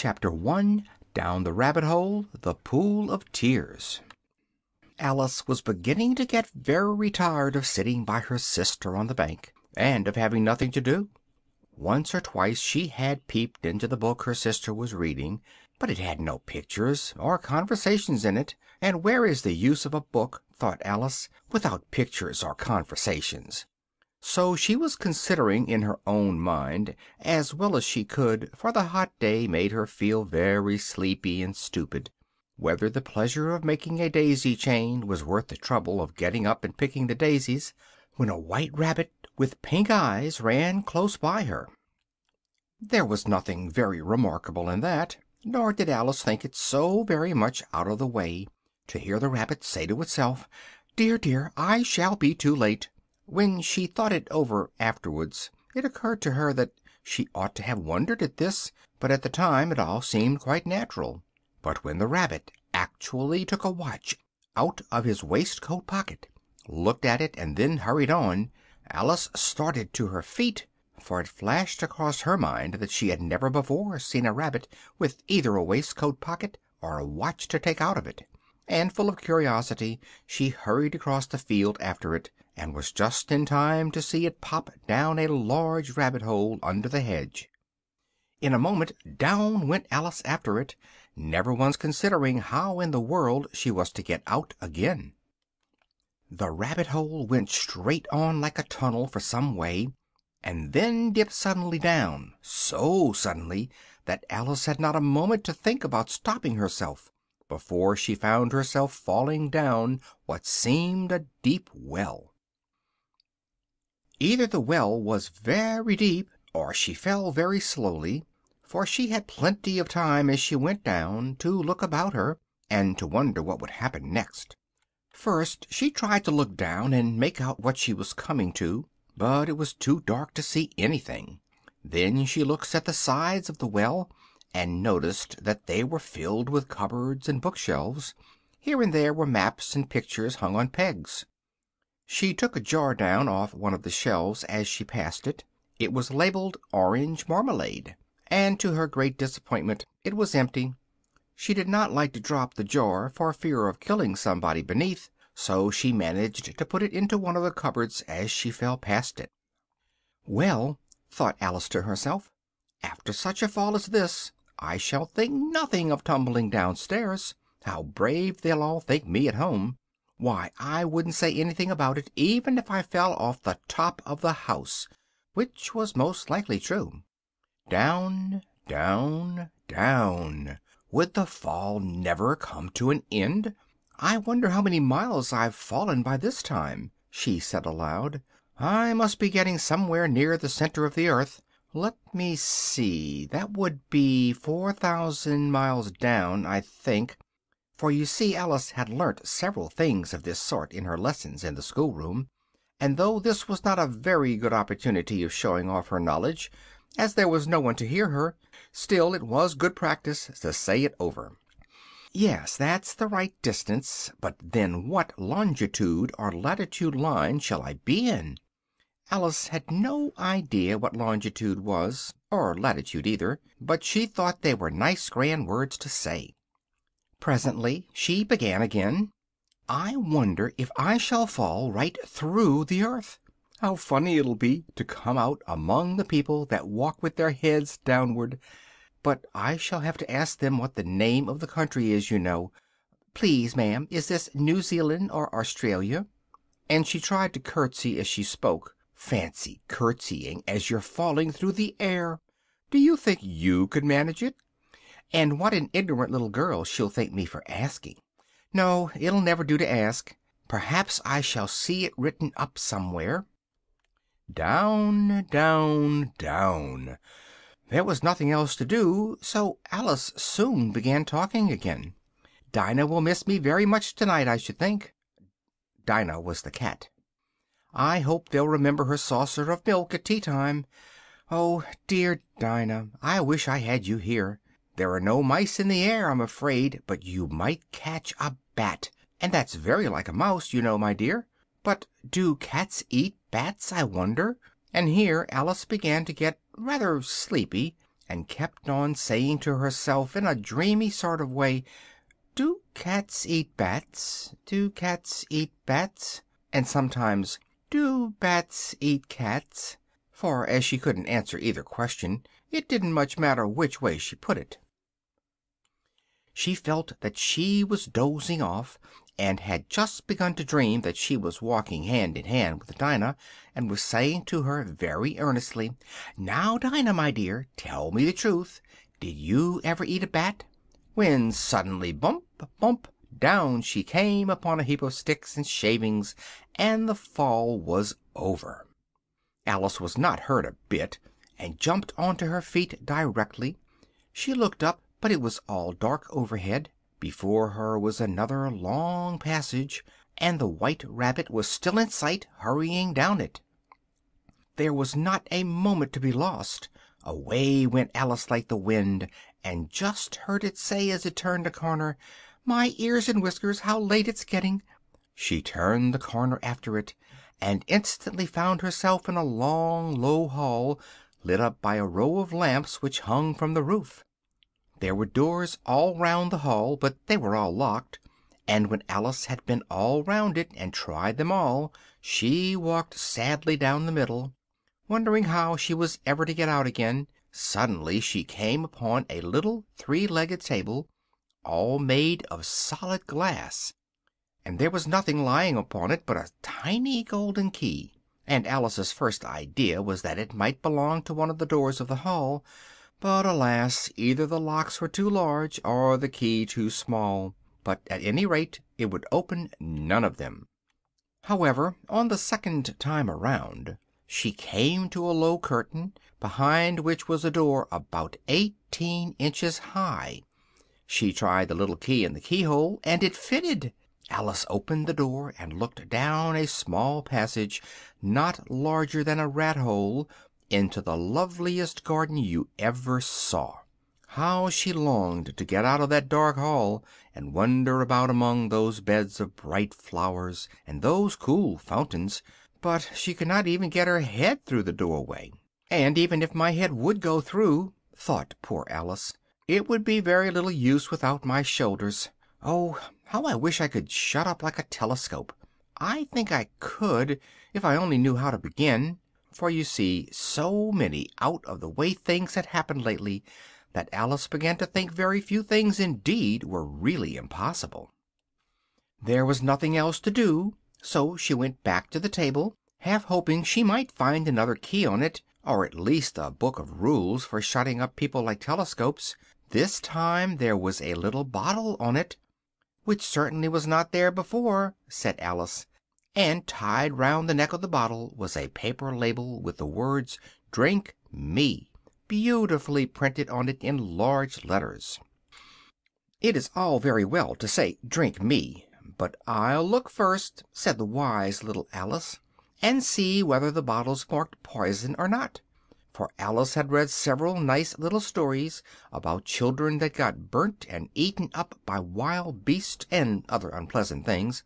Chapter 1. Down the Rabbit Hole, the Pool of Tears. Alice was beginning to get very tired of sitting by her sister on the bank, and of having nothing to do. Once or twice she had peeped into the book her sister was reading, but it had no pictures or conversations in it, and where is the use of a book, thought Alice, without pictures or conversations? So she was considering in her own mind, as well as she could, for the hot day made her feel very sleepy and stupid, whether the pleasure of making a daisy chain was worth the trouble of getting up and picking the daisies, when a white rabbit with pink eyes ran close by her. There was nothing very remarkable in that, nor did Alice think it so very much out of the way to hear the rabbit say to itself, "Dear, dear, I shall be too late." When she thought it over afterwards, it occurred to her that she ought to have wondered at this, but at the time it all seemed quite natural. But when the rabbit actually took a watch out of his waistcoat pocket, looked at it, and then hurried on, Alice started to her feet, for it flashed across her mind that she had never before seen a rabbit with either a waistcoat pocket or a watch to take out of it, and full of curiosity she hurried across the field after it, and was just in time to see it pop down a large rabbit hole under the hedge. In a moment down went Alice after it, never once considering how in the world she was to get out again. The rabbit hole went straight on like a tunnel for some way, and then dipped suddenly down, so suddenly that Alice had not a moment to think about stopping herself, before she found herself falling down what seemed a deep well. Either the well was very deep, or she fell very slowly, for she had plenty of time as she went down to look about her, and to wonder what would happen next. First she tried to look down and make out what she was coming to, but it was too dark to see anything. Then she looked at the sides of the well, and noticed that they were filled with cupboards and bookshelves. Here and there were maps and pictures hung on pegs. She took a jar down off one of the shelves as she passed it. It was labeled Orange Marmalade, and to her great disappointment it was empty. She did not like to drop the jar for fear of killing somebody beneath, so she managed to put it into one of the cupboards as she fell past it. "Well," thought Alice to herself, "after such a fall as this, I shall think nothing of tumbling downstairs. How brave they'll all think me at home! Why, I wouldn't say anything about it, even if I fell off the top of the house," which was most likely true. Down, down, down. Would the fall never come to an end? "I wonder how many miles I've fallen by this time," she said aloud. "I must be getting somewhere near the center of the earth. Let me see, that would be 4,000 miles down, I think." For you see Alice had learnt several things of this sort in her lessons in the schoolroom, and though this was not a very good opportunity of showing off her knowledge, as there was no one to hear her, still it was good practice to say it over. "Yes, that's the right distance, but then what longitude or latitude line shall I be in?" Alice had no idea what longitude was, or latitude either, but she thought they were nice grand words to say. Presently she began again. "I wonder if I shall fall right through the earth. How funny it'll be to come out among the people that walk with their heads downward. But I shall have to ask them what the name of the country is, you know. Please, ma'am, is this New Zealand or Australia?" And she tried to curtsy as she spoke. Fancy curtsying as you're falling through the air! Do you think you could manage it? And what an ignorant little girl she'll think me for asking. No, it'll never do to ask. Perhaps I shall see it written up somewhere. Down, down, down. There was nothing else to do, so Alice soon began talking again. "Dinah will miss me very much tonight, I should think." Dinah was the cat. "I hope they'll remember her saucer of milk at tea time. Oh, dear Dinah, I wish I had you here. There are no mice in the air, I'm afraid, but you might catch a bat, and that's very like a mouse, you know, my dear. But do cats eat bats, I wonder?" And here Alice began to get rather sleepy, and kept on saying to herself in a dreamy sort of way, "Do cats eat bats? Do cats eat bats?" And sometimes, "Do bats eat cats?" For as she couldn't answer either question, it didn't much matter which way she put it. She felt that she was dozing off, and had just begun to dream that she was walking hand in hand with Dinah, and was saying to her very earnestly, "Now, Dinah, my dear, tell me the truth. Did you ever eat a bat?" When suddenly, bump, bump, down she came upon a heap of sticks and shavings, and the fall was over. Alice was not hurt a bit, and jumped onto her feet directly. She looked up, but it was all dark overhead. Before her was another long passage, and the White Rabbit was still in sight, hurrying down it. There was not a moment to be lost. Away went Alice like the wind, and just heard it say as it turned a corner, "My ears and whiskers, how late it's getting!" She turned the corner after it, and instantly found herself in a long, low hall, lit up by a row of lamps which hung from the roof. There were doors all round the hall, but they were all locked, and when Alice had been all round it and tried them all, she walked sadly down the middle, wondering how she was ever to get out again. Suddenly she came upon a little three-legged table, all made of solid glass, and there was nothing lying upon it but a tiny golden key, and Alice's first idea was that it might belong to one of the doors of the hall. But alas, either the locks were too large or the key too small, but at any rate it would open none of them. However, on the second time around, she came to a low curtain, behind which was a door about 18 inches high. She tried the little key in the keyhole, and it fitted. Alice opened the door and looked down a small passage, not larger than a rat-hole, into the loveliest garden you ever saw. How she longed to get out of that dark hall and wander about among those beds of bright flowers and those cool fountains, but she could not even get her head through the doorway. "And even if my head would go through," thought poor Alice, "it would be very little use without my shoulders. Oh, how I wish I could shut up like a telescope! I think I could, if I only knew how to begin." For you see, so many out-of-the-way things had happened lately that Alice began to think very few things indeed were really impossible. There was nothing else to do, so she went back to the table, half hoping she might find another key on it, or at least a book of rules for shutting up people like telescopes. This time there was a little bottle on it, "which certainly was not there before," said Alice, and tied round the neck of the bottle was a paper label with the words "Drink Me" beautifully printed on it in large letters. "It is all very well to say 'Drink me,' but I'll look first," said the wise little Alice, "and see whether the bottle's marked poison or not." For Alice had read several nice little stories about children that got burnt and eaten up by wild beasts and other unpleasant things,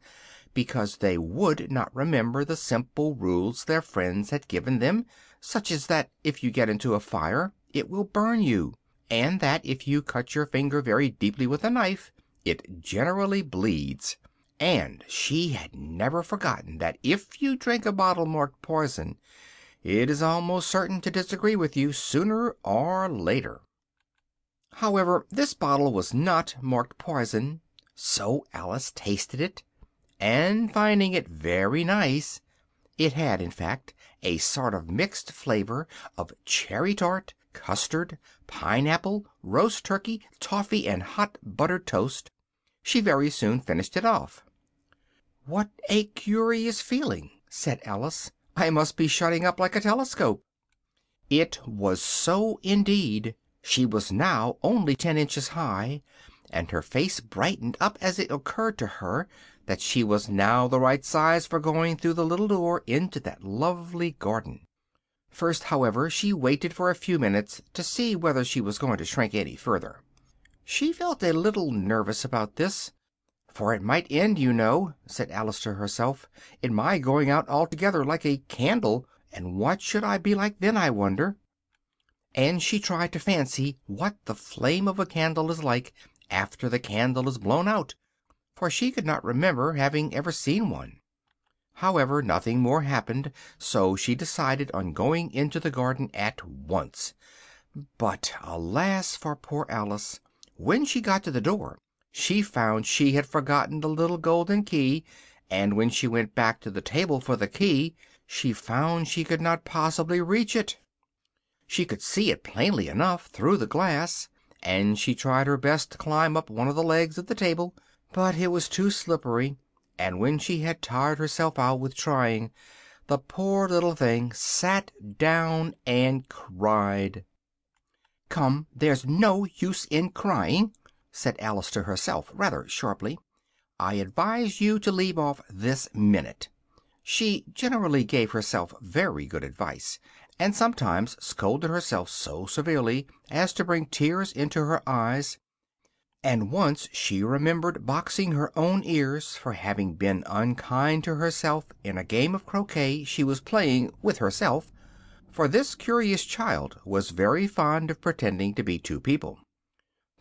because they would not remember the simple rules their friends had given them, such as that if you get into a fire it will burn you, and that if you cut your finger very deeply with a knife it generally bleeds. And she had never forgotten that if you drink a bottle marked poison, it is almost certain to disagree with you sooner or later. However, this bottle was not marked poison, so Alice tasted it, and finding it very nice, it had, in fact, a sort of mixed flavor of cherry tart, custard, pineapple, roast turkey, toffee, and hot buttered toast, she very soon finished it off. "What a curious feeling!" said Alice. "I must be shutting up like a telescope." It was so indeed. She was now only 10 inches high, and her face brightened up as it occurred to her that she was now the right size for going through the little door into that lovely garden. First, however, she waited for a few minutes to see whether she was going to shrink any further. She felt a little nervous about this, "for it might end, you know," said Alice to herself, "in my going out altogether like a candle, and what should I be like then, I wonder?" and she tried to fancy what the flame of a candle is like after the candle is blown out, for she could not remember having ever seen one. However, nothing more happened, so she decided on going into the garden at once. But alas for poor Alice! When she got to the door, she found she had forgotten the little golden key, and when she went back to the table for the key, she found she could not possibly reach it. She could see it plainly enough through the glass, and she tried her best to climb up one of the legs of the table, but it was too slippery, and when she had tired herself out with trying, the poor little thing sat down and cried. "Come, there's no use in crying," said Alice to herself, rather sharply. "I advise you to leave off this minute." She generally gave herself very good advice, and sometimes scolded herself so severely as to bring tears into her eyes, and once she remembered boxing her own ears for having been unkind to herself in a game of croquet she was playing with herself, for this curious child was very fond of pretending to be two people.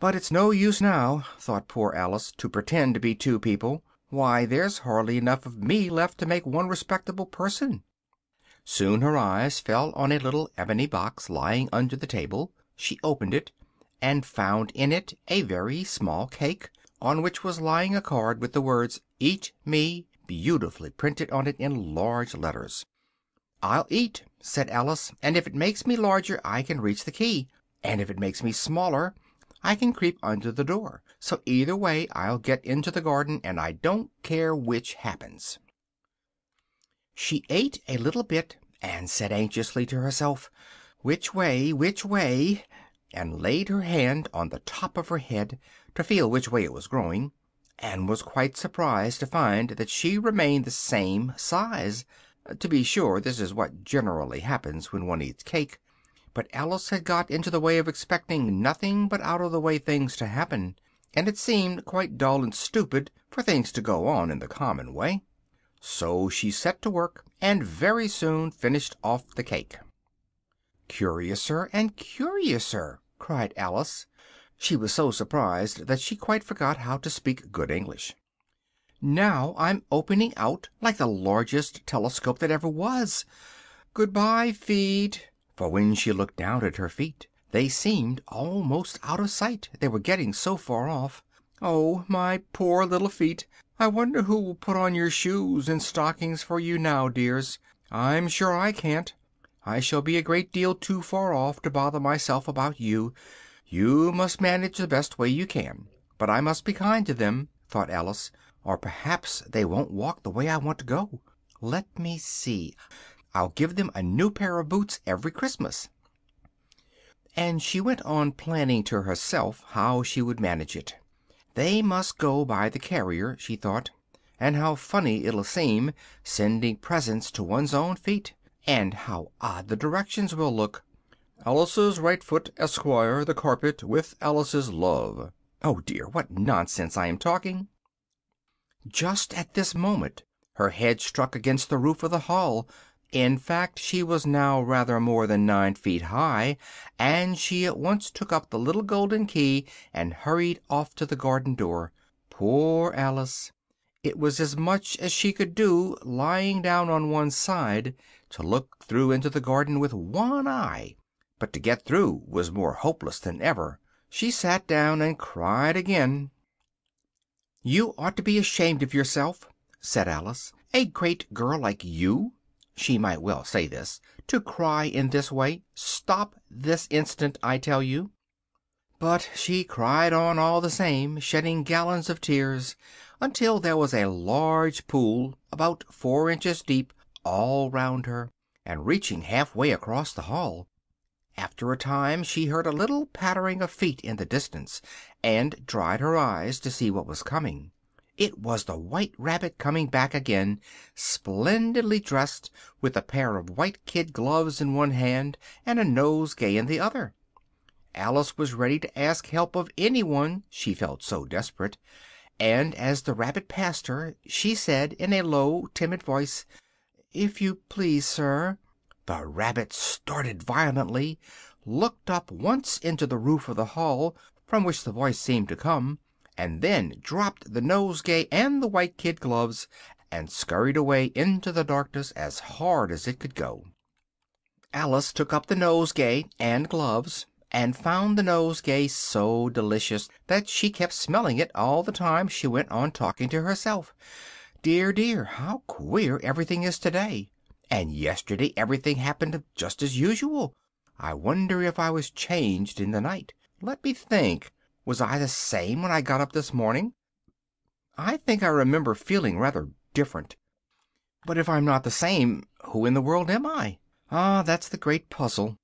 "But it's no use now," thought poor Alice, "to pretend to be two people. Why, there's hardly enough of me left to make one respectable person." Soon her eyes fell on a little ebony box lying under the table. She opened it, and found in it a very small cake, on which was lying a card with the words "Eat me" beautifully printed on it in large letters. "I'll eat," said Alice, "and if it makes me larger I can reach the key, and if it makes me smaller I can creep under the door. So either way I'll get into the garden, and I don't care which happens." She ate a little bit, and said anxiously to herself, "Which way, which way?" and laid her hand on the top of her head to feel which way it was growing, and was quite surprised to find that she remained the same size. To be sure, this is what generally happens when one eats cake, but Alice had got into the way of expecting nothing but out-of-the-way things to happen, and it seemed quite dull and stupid for things to go on in the common way. So she set to work, and very soon finished off the cake. "Curiouser and curiouser!" cried Alice. She was so surprised that she quite forgot how to speak good English. "Now I'm opening out like the largest telescope that ever was. Goodbye, feet!" For when she looked down at her feet, they seemed almost out of sight, they were getting so far off. "Oh, my poor little feet! I wonder who will put on your shoes and stockings for you now, dears? I'm sure I can't. I shall be a great deal too far off to bother myself about you. You must manage the best way you can. But I must be kind to them," thought Alice, "or perhaps they won't walk the way I want to go. Let me see, I'll give them a new pair of boots every Christmas." And she went on planning to herself how she would manage it. They must go by the carrier, she thought, and how funny it'll seem, sending presents to one's own feet, and how odd the directions will look. "Alice's right foot, Esquire, the carpet, with Alice's love." Oh dear, what nonsense I am talking! Just at this moment her head struck against the roof of the hall. In fact, she was now rather more than 9 feet high, and she at once took up the little golden key and hurried off to the garden door. Poor Alice! It was as much as she could do, lying down on one side, to look through into the garden with one eye, but to get through was more hopeless than ever. She sat down and cried again. "You ought to be ashamed of yourself," said Alice. "A great girl like you," she might well say this, "to cry in this way. Stop this instant, I tell you." But she cried on all the same, shedding gallons of tears, until there was a large pool, about 4 inches deep, all round her, and reaching half-way across the hall. After a time she heard a little pattering of feet in the distance, and dried her eyes to see what was coming. It was the White Rabbit coming back again, splendidly dressed, with a pair of white kid gloves in one hand and a nosegay in the other. Alice was ready to ask help of anyone, she felt so desperate, and as the Rabbit passed her, she said in a low, timid voice, "If you please, sir." The Rabbit started violently, looked up once into the roof of the hall from which the voice seemed to come, and then dropped the nosegay and the white kid gloves, and scurried away into the darkness as hard as it could go. Alice took up the nosegay and gloves, and found the nosegay so delicious that she kept smelling it all the time she went on talking to herself. Dear, dear, how queer everything is today! And yesterday everything happened just as usual. I wonder if I was changed in the night. Let me think. Was I the same when I got up this morning? I think I remember feeling rather different. But if I'm not the same, who in the world am I? Ah, that's the great puzzle.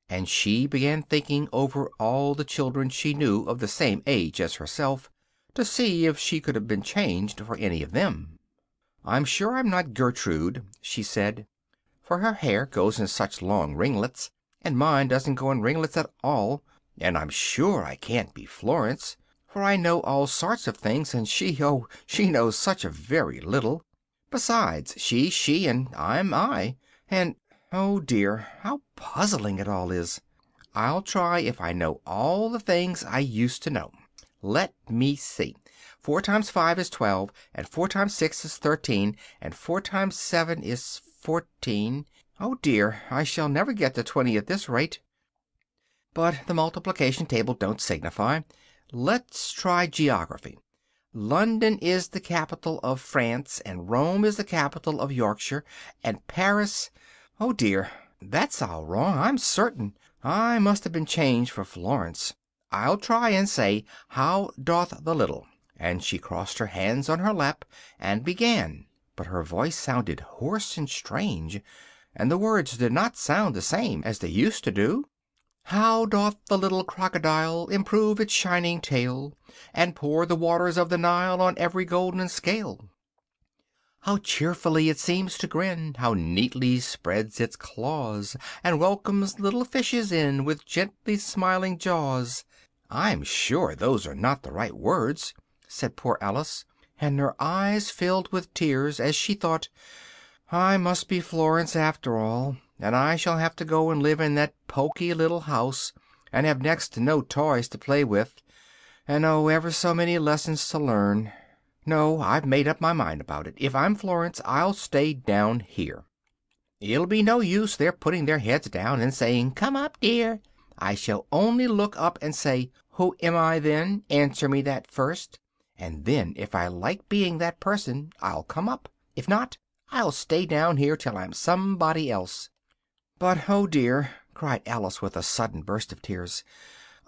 And she began thinking over all the children she knew of the same age as herself, to see if she could have been changed for any of them. "I'm sure I'm not Gertrude," she said, "for her hair goes in such long ringlets, and mine doesn't go in ringlets at all. And I'm sure I can't be Florence, for I know all sorts of things, and she knows such a very little. Besides, she's she, and I'm I, and oh dear, how puzzling it all is! I'll try if I know all the things I used to know. Let me see. 4 times 5 is 12, and 4 times 6 is 13, and 4 times 7 is 14. Oh dear, I shall never get to 20 at this rate. But the multiplication table don't signify. Let's try geography. London is the capital of France, and Rome is the capital of Yorkshire, and Paris... Oh dear, that's all wrong, I'm certain. I must have been changed for Florence. I'll try and say, how doth the little... And she crossed her hands on her lap and began, but her voice sounded hoarse and strange, and the words did not sound the same as they used to do. How doth the little crocodile improve its shining tail, and pour the waters of the Nile on every golden scale? How cheerfully it seems to grin, how neatly spreads its claws, and welcomes little fishes in with gently smiling jaws. I'm sure those are not the right words, said poor Alice, and her eyes filled with tears as she thought, I must be Florence after all, and I shall have to go and live in that poky little house, and have next to no toys to play with, and oh, ever so many lessons to learn. No, I've made up my mind about it. If I'm Florence, I'll stay down here. It'll be no use their putting their heads down and saying, Come up, dear. I shall only look up and say, Who am I, then? Answer me that first. And then, if I like being that person, I'll come up. If not, I'll stay down here till I'm somebody else. But, oh dear, cried Alice with a sudden burst of tears,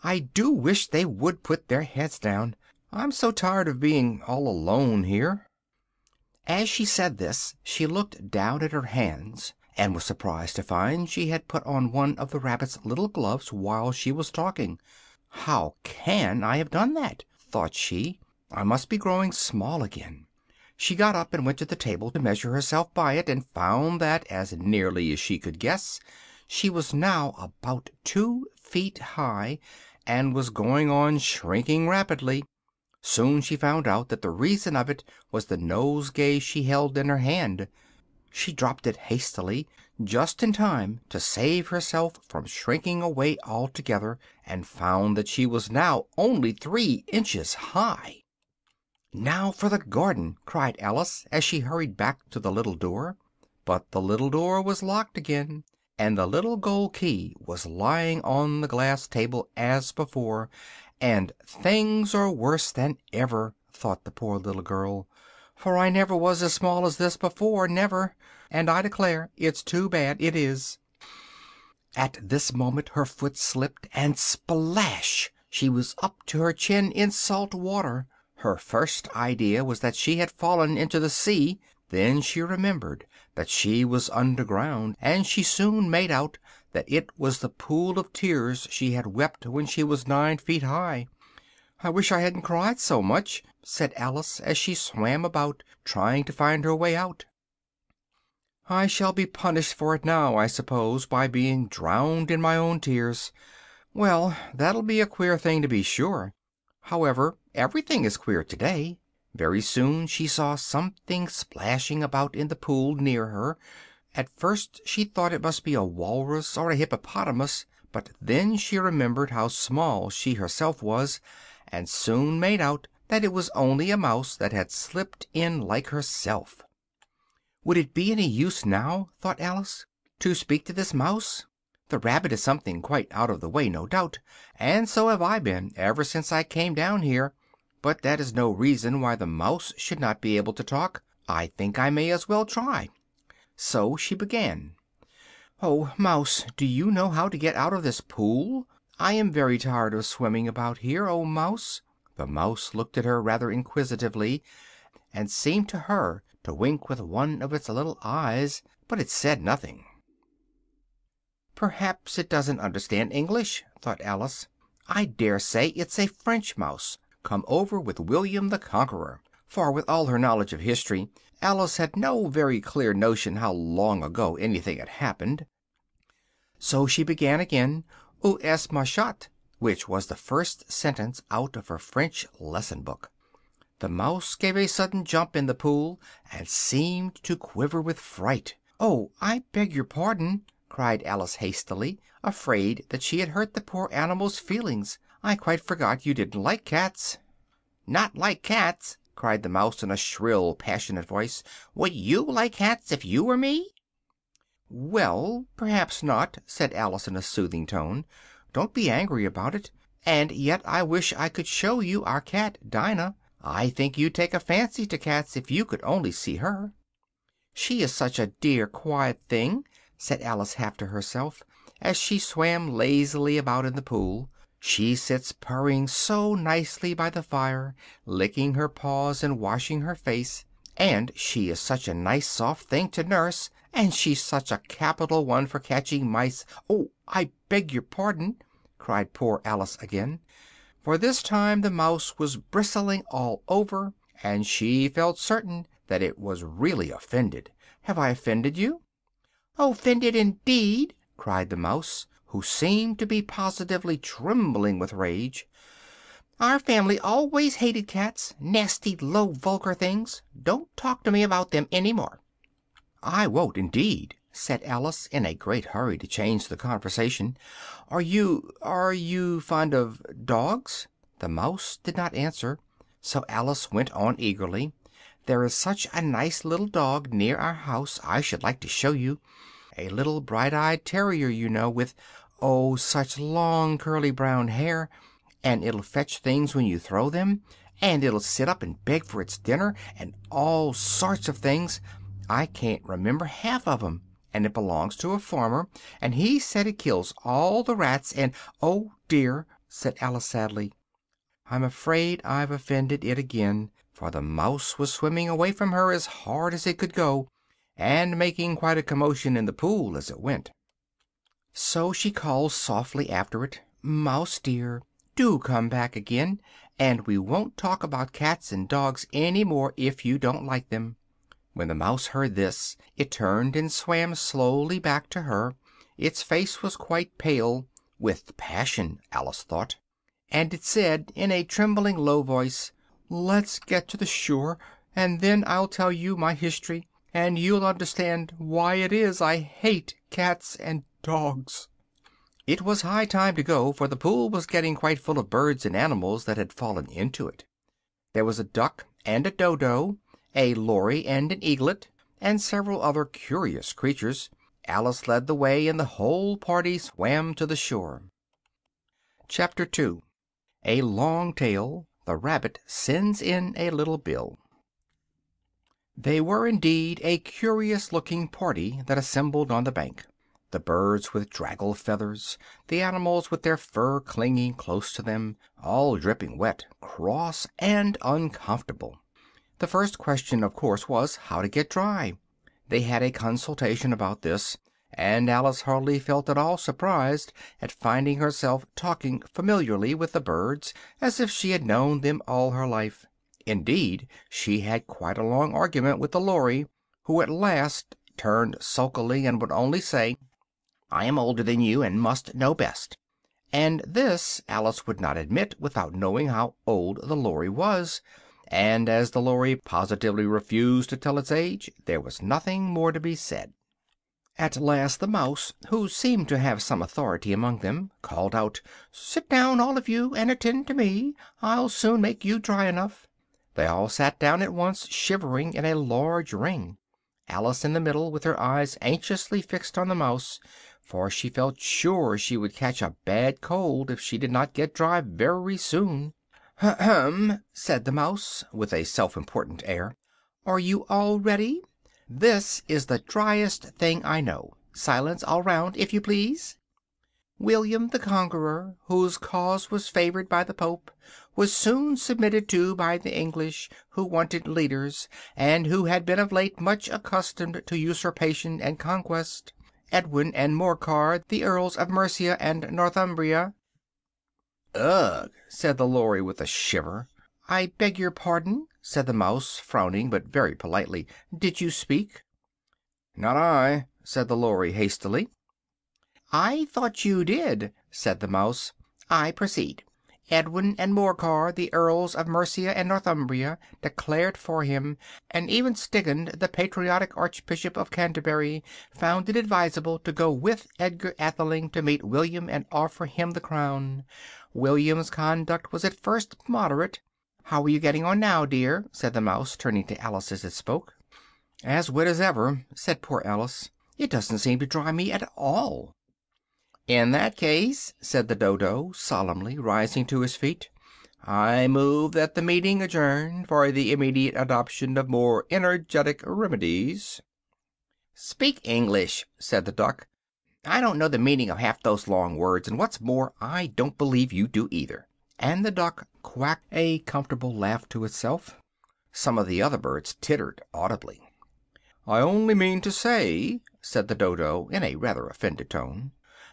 I do wish they would put their heads down. I'm so tired of being all alone here. As she said this, she looked down at her hands, and was surprised to find she had put on one of the rabbit's little gloves while she was talking. How can I have done that? Thought she. I must be growing small again. She got up and went to the table to measure herself by it, and found that, as nearly as she could guess, she was now about 2 feet high, and was going on shrinking rapidly. Soon she found out that the reason of it was the nosegay she held in her hand. She dropped it hastily, just in time to save herself from shrinking away altogether, and found that she was now only 3 inches high. "Now for the garden!" cried Alice, as she hurried back to the little door. But the little door was locked again, and the little gold key was lying on the glass table as before, and things are worse than ever, thought the poor little girl, for I never was as small as this before, never, and I declare it's too bad, it is. At this moment her foot slipped, and splash! She was up to her chin in salt water. Her first idea was that she had fallen into the sea. Then she remembered that she was underground, and she soon made out that it was the pool of tears she had wept when she was 9 feet high. "I wish I hadn't cried so much," said Alice, as she swam about, trying to find her way out. "I shall be punished for it now, I suppose, by being drowned in my own tears. Well, that'll be a queer thing, to be sure. However, everything is queer today." Very soon she saw something splashing about in the pool near her. At first she thought it must be a walrus or a hippopotamus, but then she remembered how small she herself was, and soon made out that it was only a mouse that had slipped in like herself. Would it be any use now, thought Alice, to speak to this mouse? The rabbit is something quite out of the way, no doubt, and so have I been ever since I came down here, but that is no reason why the mouse should not be able to talk. I think I may as well try. So she began. "Oh, Mouse, do you know how to get out of this pool? I am very tired of swimming about here, oh Mouse." The mouse looked at her rather inquisitively, and seemed to her to wink with one of its little eyes, but it said nothing. "Perhaps it doesn't understand English," thought Alice. "I dare say it's a French mouse, come over with William the Conqueror," for with all her knowledge of history, Alice had no very clear notion how long ago anything had happened. So she began again, "Où est ma chatte?" which was the first sentence out of her French lesson book. The mouse gave a sudden jump in the pool, and seemed to quiver with fright. "Oh, I beg your pardon," cried Alice hastily, afraid that she had hurt the poor animal's feelings. "I quite forgot you didn't like cats." "Not like cats!" cried the mouse in a shrill, passionate voice. "Would you like cats if you were me?" "Well, perhaps not," said Alice in a soothing tone. "Don't be angry about it. And yet I wish I could show you our cat, Dinah. I think you'd take a fancy to cats if you could only see her." "She is such a dear, quiet thing," said Alice half to herself, as she swam lazily about in the pool. "She sits purring so nicely by the fire, licking her paws and washing her face. And she is such a nice soft thing to nurse, and she's such a capital one for catching mice." "Oh, I beg your pardon," cried poor Alice again, for this time the mouse was bristling all over, and she felt certain that it was really offended. "Have I offended you?" "Offended indeed!" cried the mouse, who seemed to be positively trembling with rage. "Our family always hated cats. Nasty, low, vulgar things. Don't talk to me about them any more." "I won't, indeed," said Alice, in a great hurry to change the conversation. Are you fond of dogs?" The mouse did not answer, so Alice went on eagerly. "There is such a nice little dog near our house I should like to show you. A little bright-eyed terrier, you know, with, oh, such long curly brown hair, and it'll fetch things when you throw them, and it'll sit up and beg for its dinner, and all sorts of things. I can't remember half of 'em, and it belongs to a farmer, and he said it kills all the rats, and oh dear," said Alice sadly, "I'm afraid I've offended it again," for the mouse was swimming away from her as hard as it could go, and making quite a commotion in the pool as it went. So she called softly after it, "Mouse dear, do come back again, and we won't talk about cats and dogs any more if you don't like them." When the mouse heard this, it turned and swam slowly back to her. Its face was quite pale, with passion, Alice thought, and it said in a trembling low voice, "Let's get to the shore, and then I'll tell you my history, and you'll understand why it is I hate cats and dogs." It was high time to go, for the pool was getting quite full of birds and animals that had fallen into it. There was a duck and a dodo, a lory and an eaglet, and several other curious creatures. Alice led the way, and the whole party swam to the shore. Chapter 2. A Long Tale. The Rabbit Sends in a Little Bill. They were indeed a curious-looking party that assembled on the bank. The birds with draggled feathers, the animals with their fur clinging close to them, all dripping wet, cross, and uncomfortable. The first question, of course, was how to get dry. They had a consultation about this, and Alice hardly felt at all surprised at finding herself talking familiarly with the birds, as if she had known them all her life. Indeed, she had quite a long argument with the lory, who at last turned sulkily and would only say, "I am older than you, and must know best." And this Alice would not admit without knowing how old the lory was, and as the lory positively refused to tell its age, there was nothing more to be said. At last the mouse, who seemed to have some authority among them, called out, "Sit down, all of you, and attend to me. I'll soon make you dry enough." They all sat down at once, shivering in a large ring, Alice in the middle, with her eyes anxiously fixed on the mouse, for she felt sure she would catch a bad cold if she did not get dry very soon. "Ahem!" said the mouse, with a self-important air. "Are you all ready? This is the driest thing I know. Silence all round, if you please. William the Conqueror, whose cause was favored by the Pope, was soon submitted to by the English, who wanted leaders, and who had been of late much accustomed to usurpation and conquest. Edwin and Morcar, the Earls of Mercia and Northumbria—" "Ugh!" said the Lory with a shiver. "I beg your pardon," said the mouse, frowning, but very politely. "Did you speak?" "Not I," said the Lory hastily. "I thought you did," said the mouse. "I proceed. Edwin and Morcar, the Earls of Mercia and Northumbria, declared for him, and even Stigand, the patriotic Archbishop of Canterbury, found it advisable to go with Edgar Atheling to meet William and offer him the crown. William's conduct was at first moderate. How are you getting on now, dear?" said the mouse, turning to Alice as it spoke. "As wet as ever," said poor Alice. "It doesn't seem to dry me at all." "In that case," said the Dodo, solemnly, rising to his feet, "I move that the meeting adjourn for the immediate adoption of more energetic remedies." "Speak English," said the duck. "I don't know the meaning of half those long words, and what's more, I don't believe you do either." And the duck quacked a comfortable laugh to itself. Some of the other birds tittered audibly. "I only mean to say," said the Dodo, in a rather offended tone,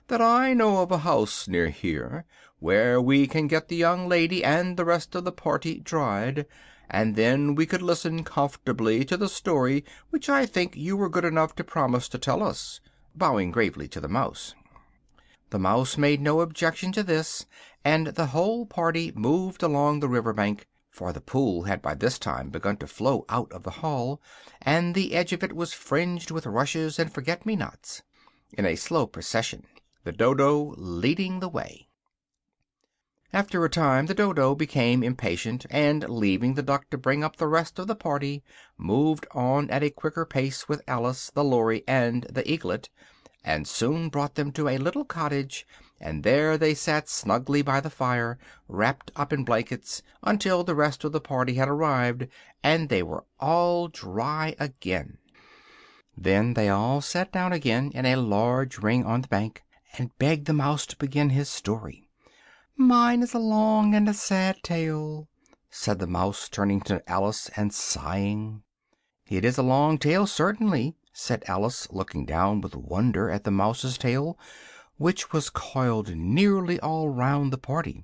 "that I know of a house near here where we can get the young lady and the rest of the party dried, and then we could listen comfortably to the story which I think you were good enough to promise to tell us," bowing gravely to the mouse. The mouse made no objection to this, and the whole party moved along the river bank, for the pool had by this time begun to flow out of the hall, and the edge of it was fringed with rushes and forget-me-nots, in a slow procession, the Dodo leading the way. After a time the Dodo became impatient, and, leaving the duck to bring up the rest of the party, moved on at a quicker pace with Alice, the Lory, and the Eaglet, and soon brought them to a little cottage, and there they sat snugly by the fire, wrapped up in blankets, until the rest of the party had arrived, and they were all dry again. Then they all sat down again in a large ring on the bank, and begged the mouse to begin his story. "Mine is a long and a sad tale," said the mouse, turning to Alice and sighing. "It is a long tale, certainly," said Alice, looking down with wonder at the mouse's tail, which was coiled nearly all round the party.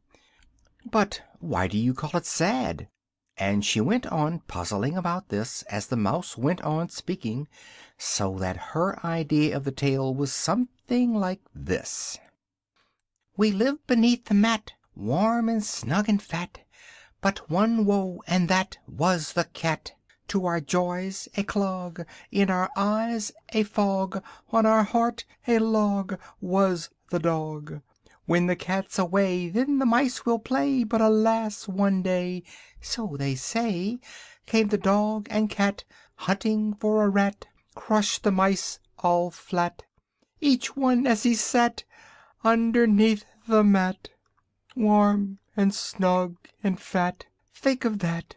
"But why do you call it sad?" And she went on puzzling about this as the mouse went on speaking, so that her idea of the tale was something like this: "We lived beneath the mat, warm and snug and fat, but one woe, and that was the cat. To our joys a clog, in our eyes a fog, on our heart a log, was the dog. When the cat's away, then the mice will play, but alas, one day, so they say, came the dog and cat, hunting for a rat, crushed the mice all flat, each one as he sat underneath the mat, warm and snug and fat. Think of that."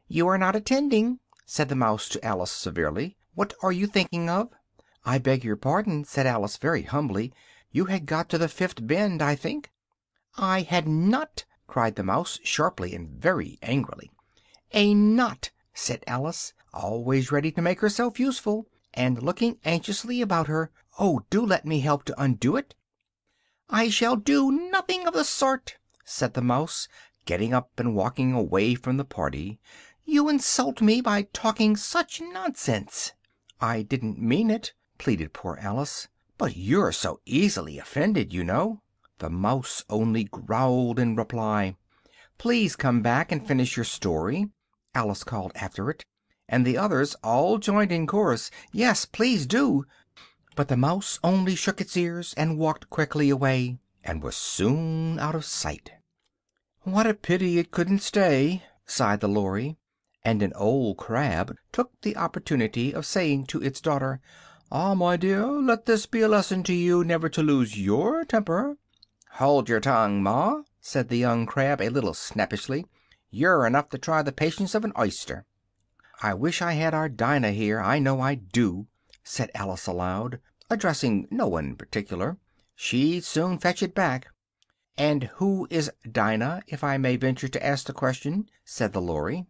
"You are not attending," said the mouse to Alice severely. "What are you thinking of?" "I beg your pardon," said Alice very humbly. "You had got to the fifth bend, I think." "I had not," cried the mouse, sharply and very angrily. "A knot," said Alice, always ready to make herself useful, and looking anxiously about her. "Oh, do let me help to undo it." "I shall do nothing of the sort," said the mouse, getting up and walking away from the party. "You insult me by talking such nonsense." "I didn't mean it," pleaded poor Alice. "But you're so easily offended, you know." The mouse only growled in reply. "Please come back and finish your story," Alice called after it, and the others all joined in chorus. "Yes, please do." But the mouse only shook its ears and walked quickly away, and was soon out of sight. "What a pity it couldn't stay," sighed the Lory, and an old crab took the opportunity of saying to its daughter, "Ah, my dear, let this be a lesson to you never to lose your temper." "Hold your tongue, Ma," said the young crab a little snappishly. "You're enough to try the patience of an oyster." "I wish I had our Dinah here, I know I do," said Alice aloud, addressing no one in particular. "She'd soon fetch it back." "And who is Dinah, if I may venture to ask the question?" said the Lory.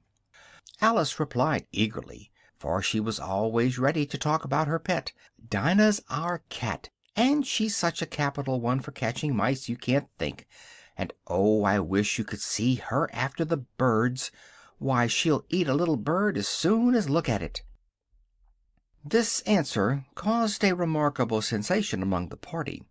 Alice replied eagerly, for she was always ready to talk about her pet. "Dinah's our cat, and she's such a capital one for catching mice you can't think. And oh, I wish you could see her after the birds. Why, she'll eat a little bird as soon as look at it." This answer caused a remarkable sensation among the party.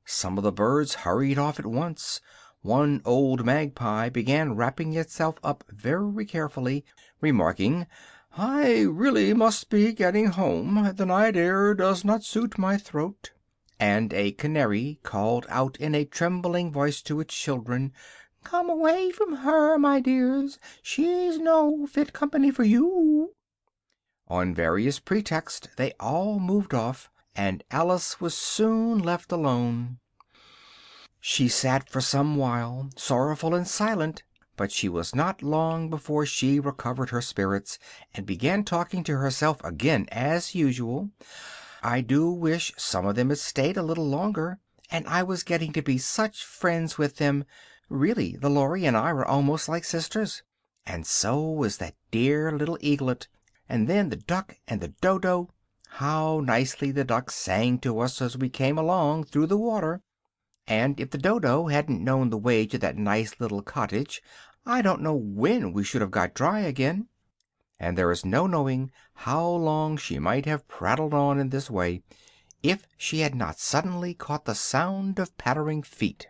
Some of the birds hurried off at once. One old magpie began wrapping itself up very carefully, remarking, "I really must be getting home. The night air does not suit my throat." And a canary called out in a trembling voice to its children, "Come away from her, my dears. She's no fit company for you." On various pretexts they all moved off, and Alice was soon left alone. She sat for some while, sorrowful and silent, but she was not long before she recovered her spirits, and began talking to herself again as usual. "I do wish some of them had stayed a little longer, and I was getting to be such friends with them. Really, the Lory and I were almost like sisters, and so was that dear little eaglet. And then the duck and the dodo. How nicely the duck sang to us as we came along through the water. And if the dodo hadn't known the way to that nice little cottage, I don't know when we should have got dry again." And there is no knowing how long she might have prattled on in this way, if she had not suddenly caught the sound of pattering feet.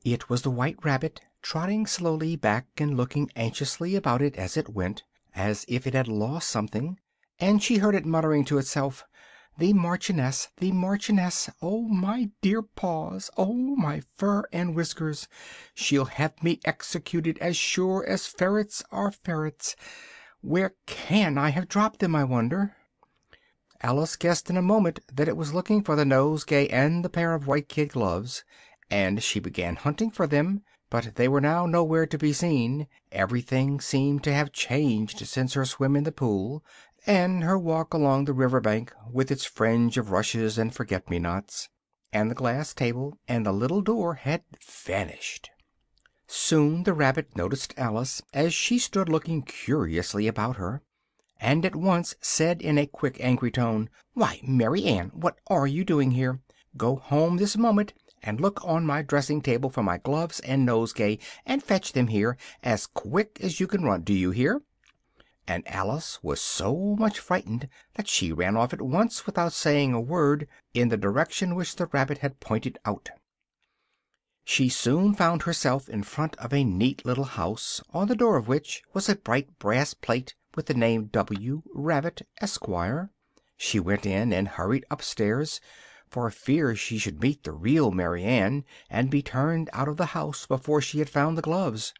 It was the White Rabbit, trotting slowly back and looking anxiously about it as it went, as if it had lost something, and she heard it muttering to itself, the Marchioness, oh, my dear paws, oh, my fur and whiskers, she'll have me executed as sure as ferrets are ferrets. Where can I have dropped them, I wonder?" Alice guessed in a moment that it was looking for the nosegay and the pair of white kid gloves, and she began hunting for them, but they were now nowhere to be seen. Everything seemed to have changed since her swim in the pool, and her walk along the river bank, with its fringe of rushes and forget-me-nots, and the glass table and the little door had vanished. Soon the Rabbit noticed Alice as she stood looking curiously about her, and at once said in a quick, angry tone, "Why, Mary Ann, what are you doing here? Go home this moment, and look on my dressing-table for my gloves and nosegay, and fetch them here as quick as you can run. Do you hear?" And Alice was so much frightened that she ran off at once, without saying a word, in the direction which the Rabbit had pointed out. She soon found herself in front of a neat little house, on the door of which was a bright brass plate with the name W. Rabbit, Esquire. She went in and hurried upstairs, for fear she should meet the real Mary Ann, and be turned out of the house before she had found the gloves.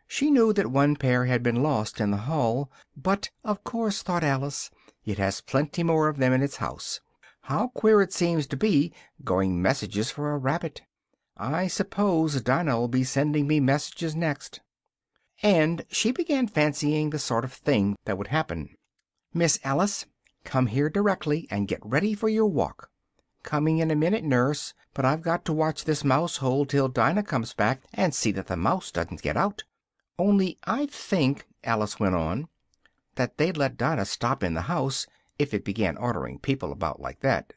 She knew that one pair had been lost in the hall, but, of course, thought Alice, it has plenty more of them in its house. How queer it seems to be, going messages for a rabbit. I suppose Dinah'll be sending me messages next. And she began fancying the sort of thing that would happen. "Miss Alice, come here directly, and get ready for your walk." "Coming in a minute, nurse, but I've got to watch this mouse hole till Dinah comes back, and see that the mouse doesn't get out. Only I think," Alice went on, "that they'd let Dinah stop in the house if it began ordering people about like that."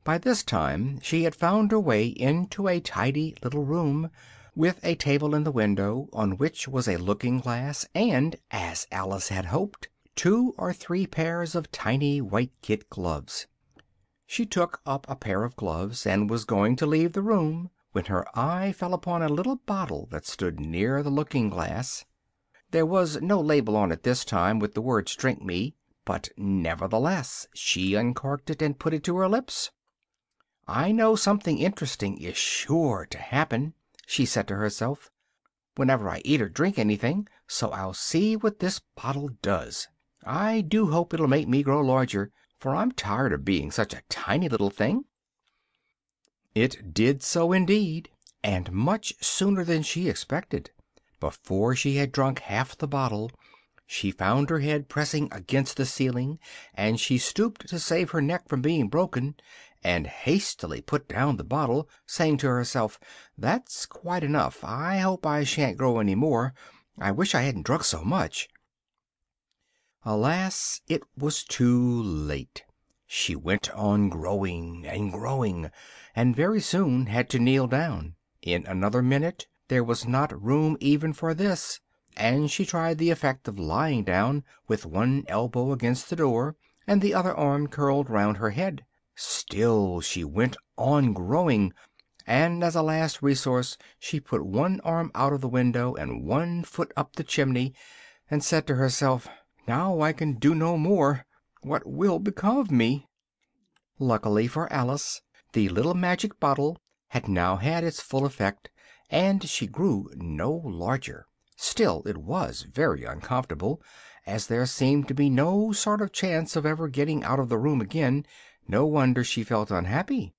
By this time she had found her way into a tidy little room, with a table in the window, on which was a looking-glass and, as Alice had hoped, 2 or 3 pairs of tiny white kid gloves. She took up a pair of gloves, and was going to leave the room, when her eye fell upon a little bottle that stood near the looking-glass. There was no label on it this time with the words "Drink Me," but nevertheless she uncorked it and put it to her lips. "I know something interesting is sure to happen," she said to herself, "whenever I eat or drink anything, so I'll see what this bottle does. I do hope it'll make me grow larger, for I'm tired of being such a tiny little thing." It did so indeed, and much sooner than she expected. Before she had drunk half the bottle, she found her head pressing against the ceiling, and she stooped to save her neck from being broken, and hastily put down the bottle, saying to herself, "That's quite enough. I hope I shan't grow any more. I wish I hadn't drunk so much." Alas, it was too late. She went on growing and growing, and very soon had to kneel down. In another minute there was not room even for this, and she tried the effect of lying down, with one elbow against the door, and the other arm curled round her head. Still she went on growing, and as a last resource she put one arm out of the window and one foot up the chimney, and said to herself, "Now I can do no more. What will become of me?" Luckily for Alice, the little magic bottle had now had its full effect, and she grew no larger. Still it was very uncomfortable, as there seemed to be no sort of chance of ever getting out of the room again. No wonder she felt unhappy.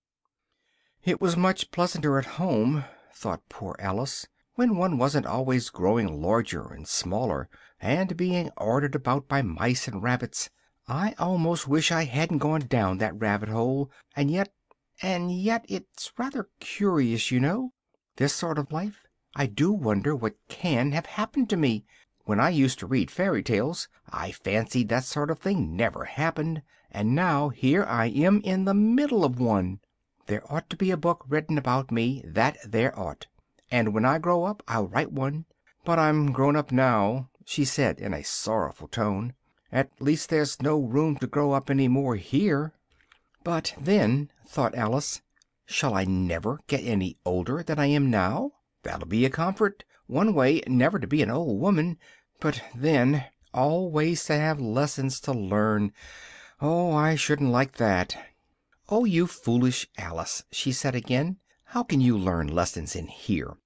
It was much pleasanter at home, thought poor Alice, when one wasn't always growing larger and smaller, and being ordered about by mice and rabbits. I almost wish I hadn't gone down that rabbit hole, and yet it's rather curious, you know, this sort of life. I do wonder what can have happened to me. When I used to read fairy tales, I fancied that sort of thing never happened, and now here I am in the middle of one. There ought to be a book written about me, that there ought, and when I grow up I'll write one. But I'm grown up now," she said in a sorrowful tone. "At least there's no room to grow up any more here." "But then," thought Alice, "shall I never get any older than I am now? That'll be a comfort, one way, never to be an old woman. But then, always to have lessons to learn. Oh, I shouldn't like that." "Oh, you foolish Alice," she said again, "how can you learn lessons in here?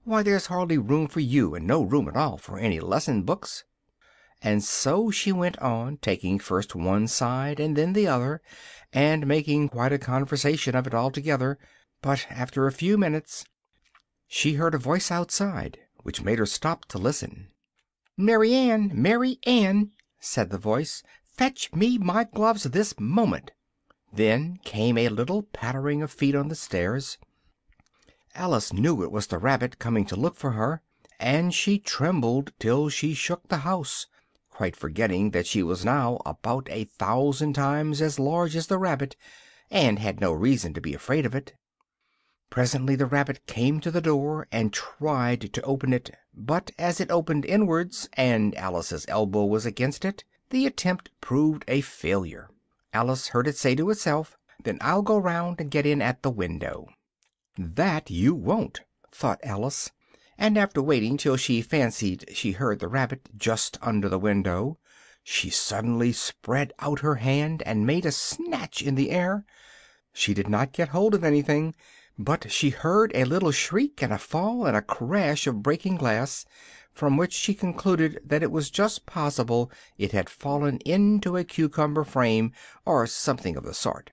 Why, there's hardly room for you, and no room at all for any lesson books." And so she went on, taking first one side and then the other, and making quite a conversation of it altogether. But after a few minutes she heard a voice outside, which made her stop to listen. "Mary Ann, Mary Ann," said the voice, "fetch me my gloves this moment." Then came a little pattering of feet on the stairs. Alice knew it was the rabbit coming to look for her, and she trembled till she shook the house, quite forgetting that she was now about 1,000 times as large as the rabbit, and had no reason to be afraid of it. Presently the rabbit came to the door and tried to open it, but as it opened inwards, and Alice's elbow was against it, the attempt proved a failure. Alice heard it say to itself, "Then I'll go round and get in at the window." "That you won't," thought Alice, and after waiting till she fancied she heard the rabbit just under the window, she suddenly spread out her hand and made a snatch in the air. She did not get hold of anything, but she heard a little shriek and a fall and a crash of breaking glass, from which she concluded that it was just possible it had fallen into a cucumber frame, or something of the sort.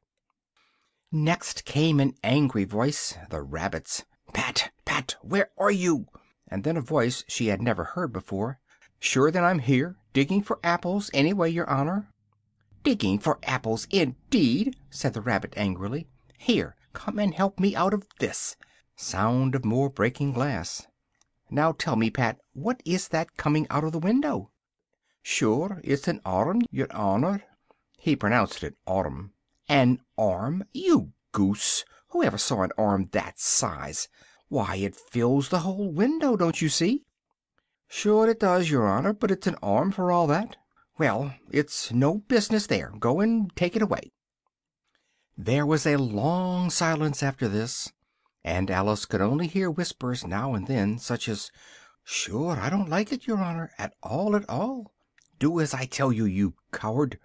Next came an angry voice, the rabbit's. "Pat, Pat, where are you?" And then a voice she had never heard before. "Sure then I'm here, digging for apples, anyway, your honor." "Digging for apples, indeed!" said the rabbit angrily. "Here, come and help me out of this." Sound of more breaking glass. "Now tell me, Pat, what is that coming out of the window?" "Sure, it's an arm, your honor." He pronounced it autumn. "An arm, you goose! Who ever saw an arm that size? Why, it fills the whole window, don't you see?" "Sure it does, your honor, but it's an arm for all that." "Well, it's no business there. Go and take it away." There was a long silence after this, and Alice could only hear whispers now and then, such as, "Sure, I don't like it, your honor, at all, at all." Do as I tell you, you coward!"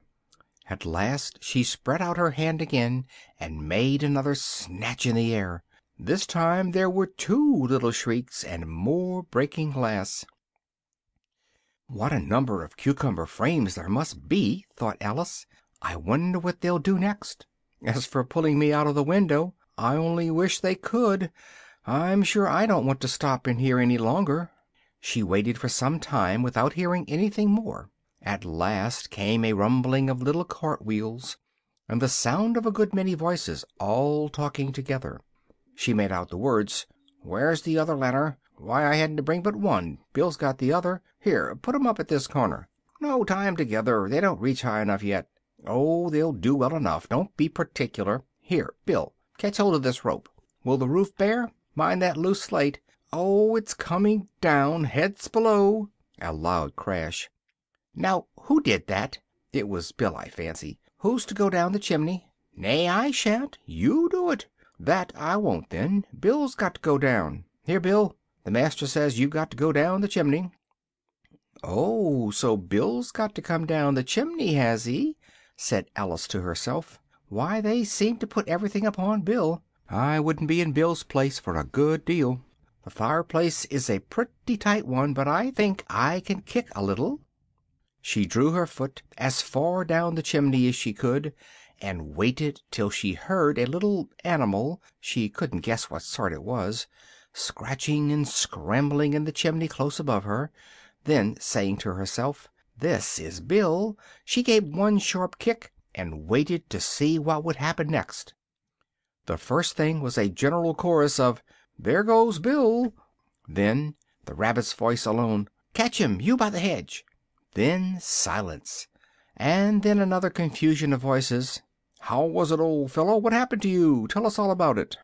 At last she spread out her hand again and made another snatch in the air. This time there were 2 little shrieks and more breaking glass. "What a number of cucumber frames there must be!" thought Alice. "I wonder what they'll do next. As for pulling me out of the window, I only wish they could. I'm sure I don't want to stop in here any longer." She waited for some time without hearing anything more. At last came a rumbling of little cartwheels, and the sound of a good many voices all talking together. She made out the words, "Where's the other ladder? Why, I hadn't to bring but one. Bill's got the other. Here, put 'em up at this corner. No, tie 'em together. They don't reach high enough yet. Oh, they'll do well enough. Don't be particular. Here, Bill, catch hold of this rope. Will the roof bear? Mind that loose slate. Oh, it's coming down. Heads below." A loud crash. "Now, who did that?" It was Bill, I fancy. "Who's to go down the chimney?" "Nay, I shan't. You do it." "That I won't, then. Bill's got to go down. Here, Bill, the master says you've got to go down the chimney." "Oh, so Bill's got to come down the chimney, has he?" said Alice to herself. "Why, they seem to put everything upon Bill. I wouldn't be in Bill's place for a good deal. The fireplace is a pretty tight one, but I think I can kick a little." She drew her foot as far down the chimney as she could, and waited till she heard a little animal, she couldn't guess what sort it was, scratching and scrambling in the chimney close above her. Then, saying to herself, "This is Bill," she gave one sharp kick and waited to see what would happen next. The first thing was a general chorus of "There goes Bill!" Then the rabbit's voice alone, "Catch him, you by the hedge!" Then silence, and then another confusion of voices. "How was it, old fellow? What happened to you? Tell us all about it."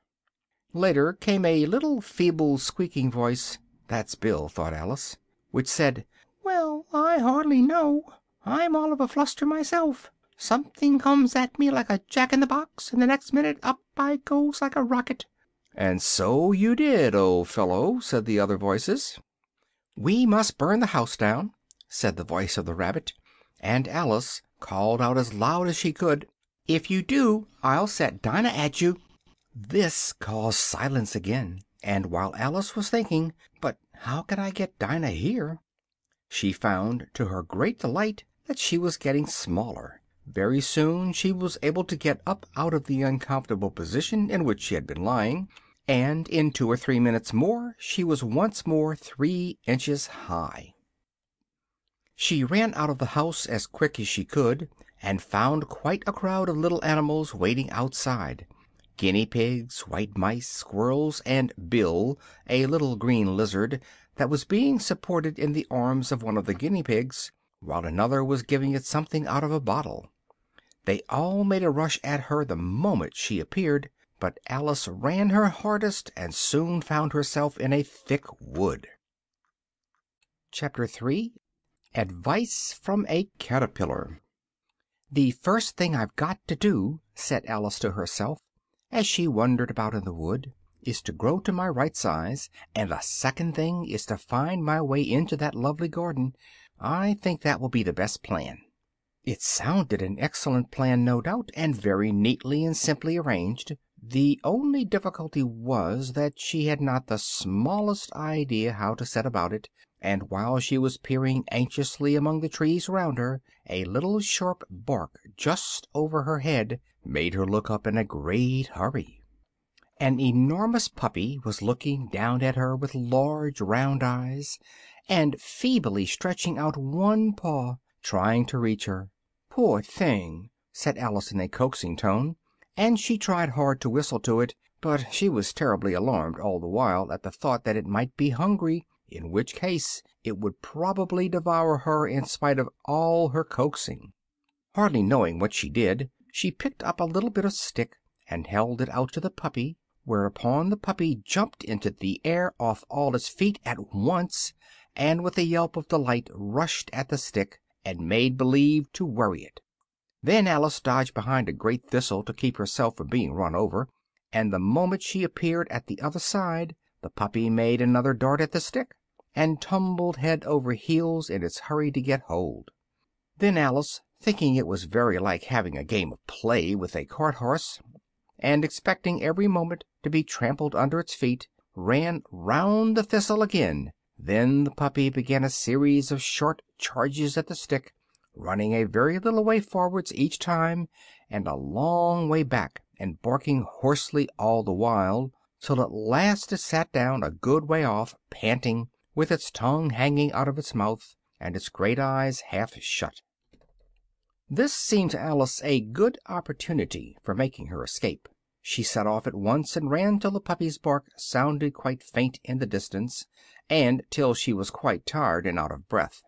Later came a little feeble squeaking voice, "That's Bill," thought Alice, which said, "Well, I hardly know. I'm all of a fluster myself. Something comes at me like a jack-in-the-box, and the next minute up I goes like a rocket." "And so you did, old fellow," said the other voices. "We must burn the house down," said the voice of the rabbit, and Alice called out as loud as she could, "If you do, I'll set Dinah at you." This caused silence again, and while Alice was thinking, "But how can I get Dinah here?" she found, to her great delight, that she was getting smaller. Very soon she was able to get up out of the uncomfortable position in which she had been lying, and in 2 or 3 minutes more she was once more 3 inches high. She ran out of the house as quick as she could, and found quite a crowd of little animals waiting outside. Guinea pigs, white mice, squirrels, and Bill, a little green lizard, that was being supported in the arms of one of the guinea pigs, while another was giving it something out of a bottle. They all made a rush at her the moment she appeared, but Alice ran her hardest and soon found herself in a thick wood. Chapter 3. Advice from a Caterpillar. "The first thing I've got to do," said Alice to herself, as she wandered about in the wood, "is to grow to my right size, and the second thing is to find my way into that lovely garden. I think that will be the best plan." It sounded an excellent plan, no doubt, and very neatly and simply arranged. The only difficulty was that she had not the smallest idea how to set about it, and while she was peering anxiously among the trees round her, a little sharp bark just over her head made her look up in a great hurry. An enormous puppy was looking down at her with large round eyes, and feebly stretching out one paw, trying to reach her. "Poor thing!" said Alice in a coaxing tone, and she tried hard to whistle to it, but she was terribly alarmed all the while at the thought that it might be hungry, in which case it would probably devour her in spite of all her coaxing. Hardly knowing what she did, she picked up a little bit of stick and held it out to the puppy, whereupon the puppy jumped into the air off all its feet at once, and with a yelp of delight rushed at the stick, and made believe to worry it. Then Alice dodged behind a great thistle to keep herself from being run over, and the moment she appeared at the other side, the puppy made another dart at the stick, and tumbled head over heels in its hurry to get hold. Then Alice, thinking it was very like having a game of play with a cart horse, and expecting every moment to be trampled under its feet, ran round the thistle again. Then the puppy began a series of short charges at the stick, running a very little way forwards each time, and a long way back, and barking hoarsely all the while, till at last it sat down a good way off, panting, with its tongue hanging out of its mouth, and its great eyes half shut. This seemed to Alice a good opportunity for making her escape. She set off at once, and ran till the puppy's bark sounded quite faint in the distance, and till she was quite tired and out of breath.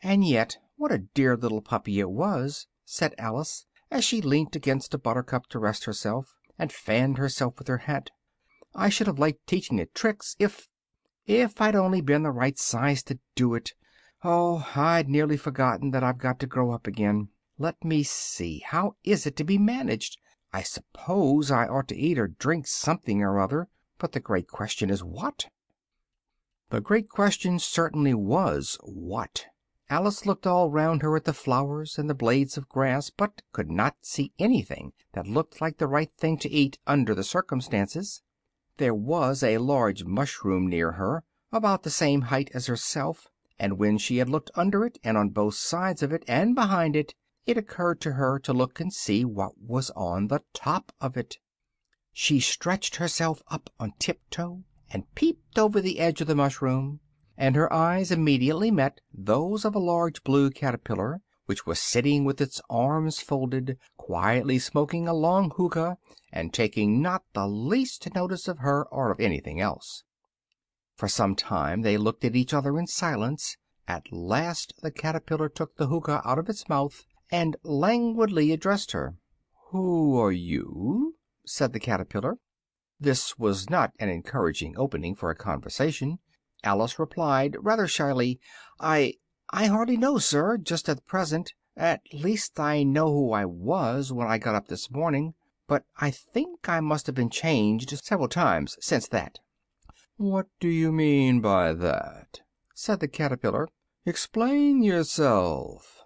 "And yet, what a dear little puppy it was," said Alice, as she leant against a buttercup to rest herself, and fanned herself with her hat. "I should have liked teaching it tricks if I'd only been the right size to do it. Oh, I'd nearly forgotten that I've got to grow up again. Let me see, how is it to be managed? I suppose I ought to eat or drink something or other, but the great question is what?" The great question certainly was what. Alice looked all round her at the flowers and the blades of grass, but could not see anything that looked like the right thing to eat under the circumstances. There was a large mushroom near her, about the same height as herself, and when she had looked under it, and on both sides of it, and behind it, it occurred to her to look and see what was on the top of it. She stretched herself up on tiptoe, and peeped over the edge of the mushroom, and her eyes immediately met those of a large blue caterpillar, which was sitting with its arms folded, quietly smoking a long hookah, and taking not the least notice of her or of anything else. For some time they looked at each other in silence. At last the caterpillar took the hookah out of its mouth, and languidly addressed her. "Who are you?" said the caterpillar. This was not an encouraging opening for a conversation. Alice replied rather shyly, I hardly know, sir, just at present. At least I know who I was when I got up this morning, but I think I must have been changed several times since that." "What do you mean by that?" said the caterpillar. "Explain yourself."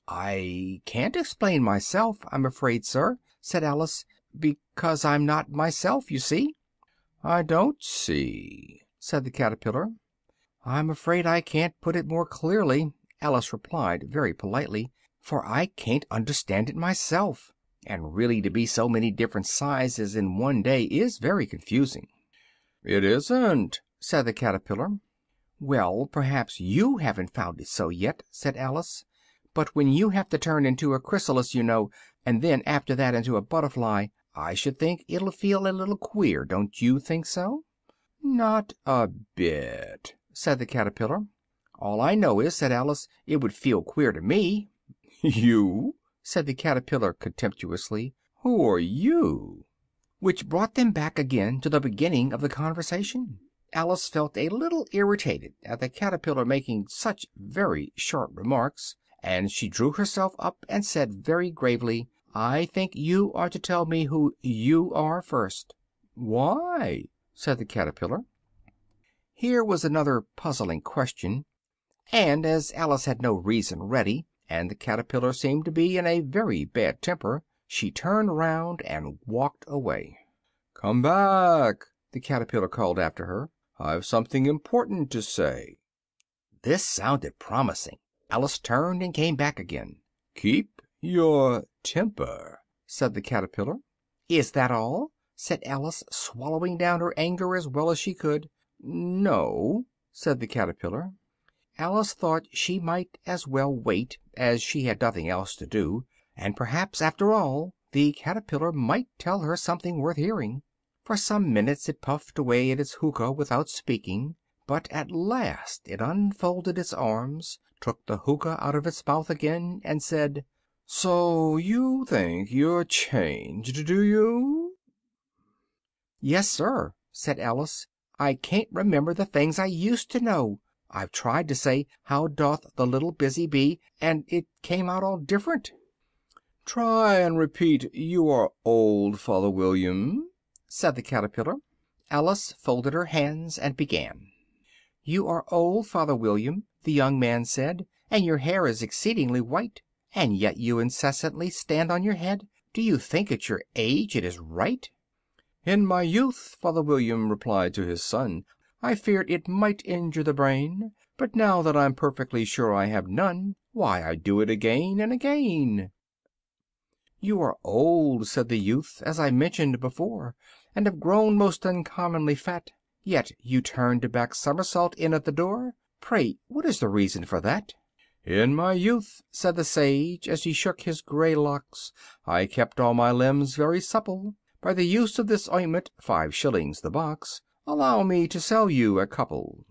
"I can't explain myself, I'm afraid, sir," said Alice, "because I'm not myself, you see." "I don't see," said the caterpillar. "I'm afraid I can't put it more clearly," Alice replied very politely, "for I can't understand it myself, and really to be so many different sizes in one day is very confusing." "It isn't," said the caterpillar. "Well, perhaps you haven't found it so yet," said Alice, "but when you have to turn into a chrysalis, you know, and then after that into a butterfly, I should think it'll feel a little queer. Don't you think so?" "Not a bit," said the caterpillar. "All I know is," said Alice, "it would feel queer to me." "You?" said the caterpillar contemptuously. "Who are you?" Which brought them back again to the beginning of the conversation. Alice felt a little irritated at the caterpillar making such very short remarks, and she drew herself up and said very gravely, "I think you ought to tell me who you are first." "Why?" said the caterpillar. Here was another puzzling question, and as Alice had no reason ready, and the caterpillar seemed to be in a very bad temper, she turned round and walked away. "Come back," the caterpillar called after her. "I've something important to say." This sounded promising. Alice turned and came back again. "Keep your temper," said the caterpillar. "Is that all?" said Alice, swallowing down her anger as well as she could. "No," said the caterpillar. Alice thought she might as well wait, as she had nothing else to do, and perhaps, after all, the caterpillar might tell her something worth hearing. For some minutes it puffed away at its hookah without speaking, but at last it unfolded its arms, took the hookah out of its mouth again, and said, "So you think you're changed, do you?" "Yes, sir," said Alice. "I can't remember the things I used to know. I've tried to say, 'How doth the little busy bee,' and it came out all different." "Try and repeat, 'You are old, Father William,'" said the caterpillar. Alice folded her hands and began. "You are old, Father William," the young man said, "and your hair is exceedingly white. and yet you incessantly stand on your head. Do you think at your age it is right?" "In my youth," Father William replied to his son, "I feared it might injure the brain, but now that I'm perfectly sure I have none, why, I do it again and again." "You are old," said the youth, "as I mentioned before, and have grown most uncommonly fat, yet you turned a back somersault in at the door. Pray, what is the reason for that?" "In my youth," said the sage, as he shook his gray locks, "I kept all my limbs very supple. By the use of this ointment, 5 shillings the box, allow me to sell you a couple."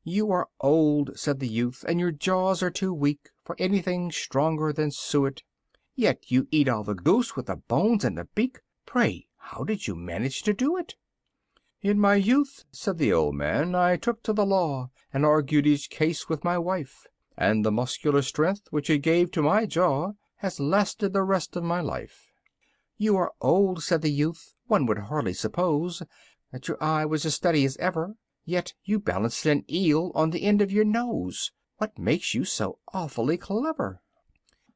"You are old," said the youth, "and your jaws are too weak for anything stronger than suet. Yet you eat all the goose with the bones and the beak. Pray, how did you manage to do it?" "In my youth," said the old man, "I took to the law, and argued each case with my wife, and the muscular strength which it gave to my jaw has lasted the rest of my life." "You are old," said the youth. "One would hardly suppose that your eye was as steady as ever, yet you balanced an eel on the end of your nose. What makes you so awfully clever?"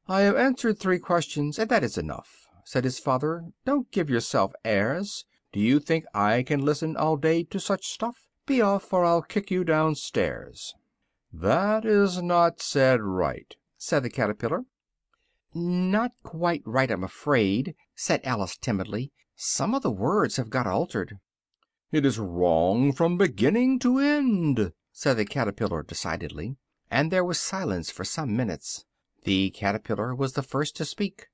"I have answered 3 questions, and that is enough," said his father. "Don't give yourself airs. Do you think I can listen all day to such stuff? Be off, or I'll kick you downstairs." "That is not said right," said the caterpillar. "Not quite right, I'm afraid," said Alice timidly. "Some of the words have got altered." "It is wrong from beginning to end," said the caterpillar decidedly, and there was silence for some minutes. The caterpillar was the first to speak.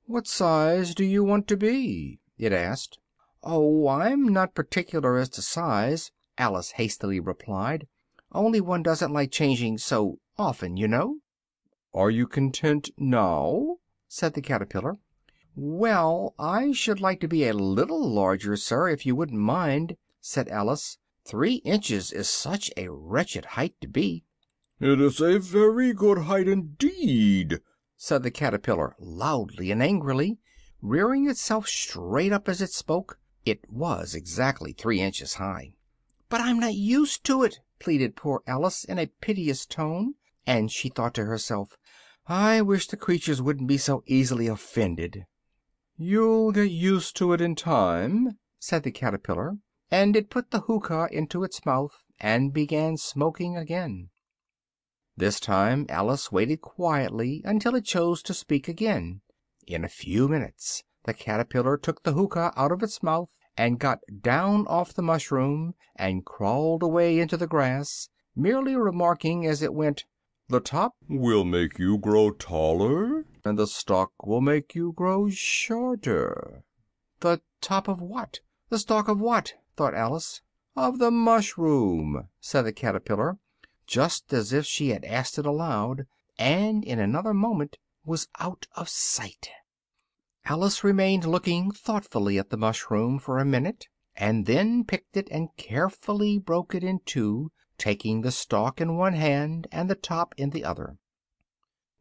"What size do you want to be?" it asked. "Oh, I'm not particular as to size," Alice hastily replied, "only one doesn't like changing so often, you know." "Are you content now?" said the caterpillar. "Well, I should like to be a little larger, sir, if you wouldn't mind," said Alice. 3 inches is such a wretched height to be." "It is a very good height indeed," said the caterpillar loudly and angrily, rearing itself straight up as it spoke. It was exactly 3 inches high. "But I'm not used to it," pleaded poor Alice in a piteous tone, and she thought to herself, "I wish the creatures wouldn't be so easily offended." "You'll get used to it in time," said the caterpillar, and it put the hookah into its mouth and began smoking again. This time Alice waited quietly until it chose to speak again. In a few minutes the caterpillar took the hookah out of its mouth and got down off the mushroom and crawled away into the grass, merely remarking as it went, "The top will make you grow taller, and the stalk will make you grow shorter." "The top of what? The stalk of what?" thought Alice. "Of the mushroom," said the caterpillar, just as if she had asked it aloud, and in another moment was out of sight. Alice remained looking thoughtfully at the mushroom for a minute, and then picked it and carefully broke it in 2, taking the stalk in one hand and the top in the other.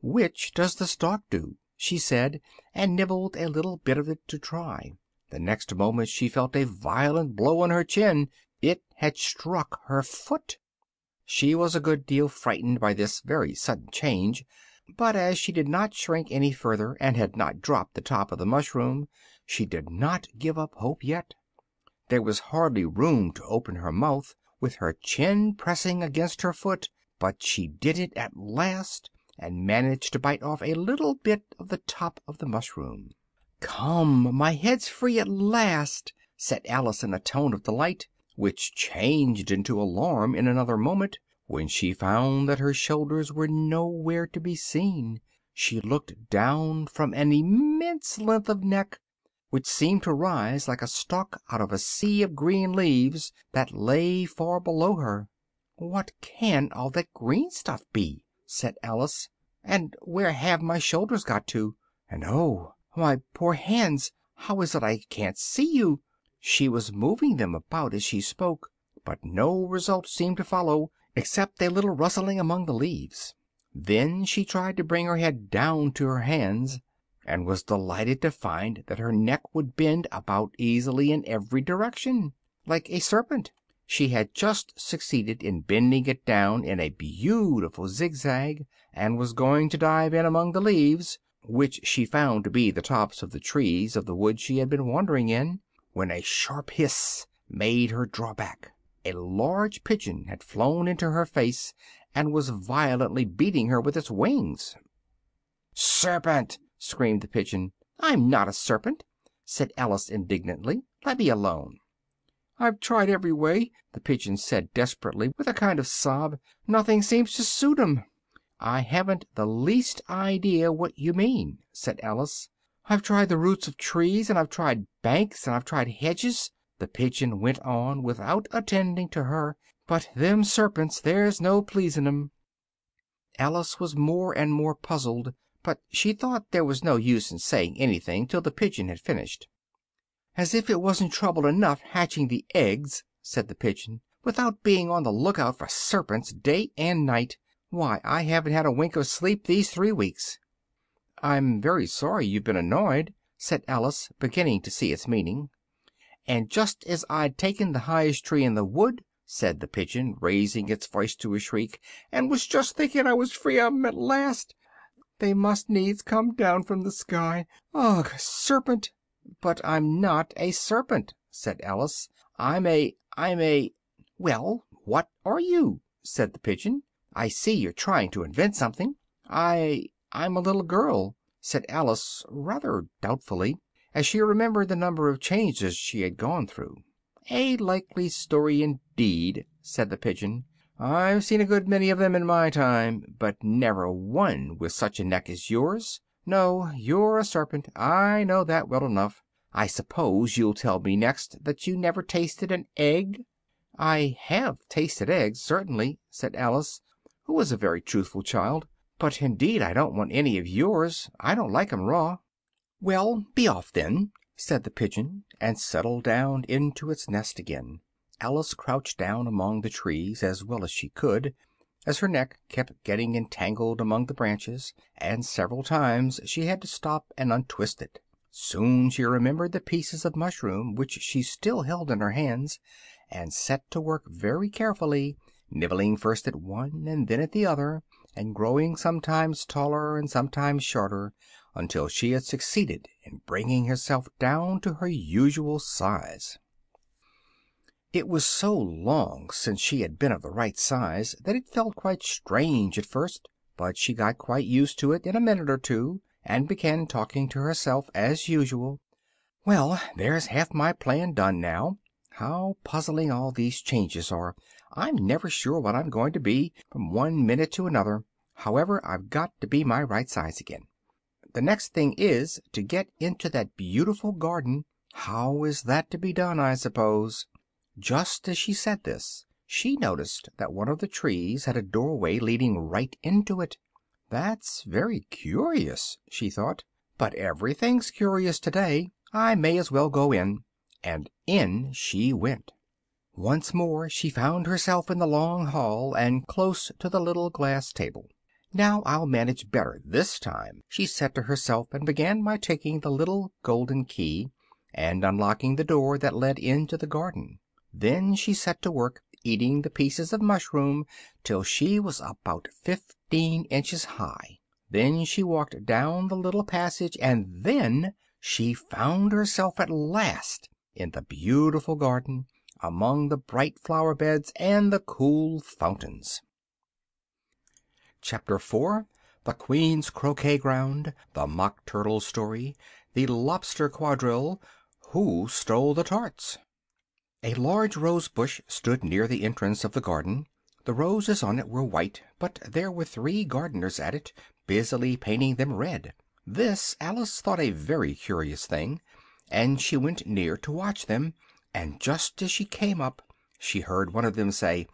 "Which does the stalk do?" she said, and nibbled a little bit of it to try. The next moment she felt a violent blow on her chin. It had struck her foot. She was a good deal frightened by this very sudden change, but as she did not shrink any further and had not dropped the top of the mushroom, she did not give up hope yet. There was hardly room to open her mouth, with her chin pressing against her foot, but she did it at last, and managed to bite off a little bit of the top of the mushroom. "Come, my head's free at last," said Alice in a tone of delight, which changed into alarm in another moment, when she found that her shoulders were nowhere to be seen. She looked down from an immense length of neck, which seemed to rise like a stalk out of a sea of green leaves that lay far below her. "What can all that green stuff be?" said Alice, "and where have my shoulders got to? And oh, my poor hands, how is it I can't see you?" She was moving them about as she spoke, but no result seemed to follow, except a little rustling among the leaves. Then she tried to bring her head down to her hands, and was delighted to find that her neck would bend about easily in every direction, like a serpent. She had just succeeded in bending it down in a beautiful zigzag, and was going to dive in among the leaves, which she found to be the tops of the trees of the wood she had been wandering in, when a sharp hiss made her draw back. A large pigeon had flown into her face and was violently beating her with its wings. "Serpent!" screamed the pigeon. "I'm not a serpent," said Alice indignantly. "Let me alone." "I've tried every way," the pigeon said desperately, with a kind of sob. "Nothing seems to suit 'em." "I haven't the least idea what you mean," said Alice. "I've tried the roots of trees, and I've tried banks, and I've tried hedges," the pigeon went on without attending to her, "but them serpents, there's no pleasing 'em." Alice was more and more puzzled, but she thought there was no use in saying anything till the pigeon had finished. "As if it wasn't trouble enough hatching the eggs," said the pigeon, "without being on the lookout for serpents day and night. Why, I haven't had a wink of sleep these 3 weeks." "I'm very sorry you've been annoyed," said Alice, beginning to see its meaning. "And just as I'd taken the highest tree in the wood," said the pigeon, raising its voice to a shriek, "and was just thinking I was free of 'em at last, they must needs come down from the sky. Ugh, serpent!" "But I'm not a serpent," said Alice. I'm a "Well, what are you?" said the pigeon. "I see you're trying to invent something." I'm a little girl," said Alice rather doubtfully, as she remembered the number of changes she had gone through. "A likely story indeed," said the pigeon. "I've seen a good many of them in my time, but never one with such a neck as yours. No, you're a serpent, I know that well enough. I suppose you'll tell me next that you never tasted an egg." "I have tasted eggs, certainly," said Alice, who was a very truthful child, "but indeed I don't want any of yours. I don't like 'em raw." "Well, be off then," said the pigeon, and settled down into its nest again. Alice crouched down among the trees as well as she could, as her neck kept getting entangled among the branches, and several times she had to stop and untwist it. Soon she remembered the pieces of mushroom which she still held in her hands, and set to work very carefully, nibbling first at one and then at the other, and growing sometimes taller and sometimes shorter, until she had succeeded in bringing herself down to her usual size. It was so long since she had been of the right size that it felt quite strange at first, but she got quite used to it in a minute or two, and began talking to herself as usual. "Well, there's half my plan done now. How puzzling all these changes are! I'm never sure what I'm going to be from one minute to another. However, I've got to be my right size again. The next thing is to get into that beautiful garden. How is that to be done, I suppose?" Just as she said this, she noticed that one of the trees had a doorway leading right into it. "That's very curious," she thought, "but everything's curious today. I may as well go in." And in she went. Once more she found herself in the long hall and close to the little glass table. "Now I'll manage better this time," she said to herself, and began by taking the little golden key and unlocking the door that led into the garden. Then she set to work eating the pieces of mushroom till she was about 15 inches high. Then she walked down the little passage, and then she found herself at last in the beautiful garden, among the bright flower beds and the cool fountains. Chapter 4. The Queen's Croquet Ground, the Mock Turtle Story, the Lobster Quadrille, Who Stole the Tarts? A large rose bush stood near the entrance of the garden. The roses on it were white, but there were 3 gardeners at it, busily painting them red. This Alice thought a very curious thing, and she went near to watch them, and just as she came up she heard one of them say,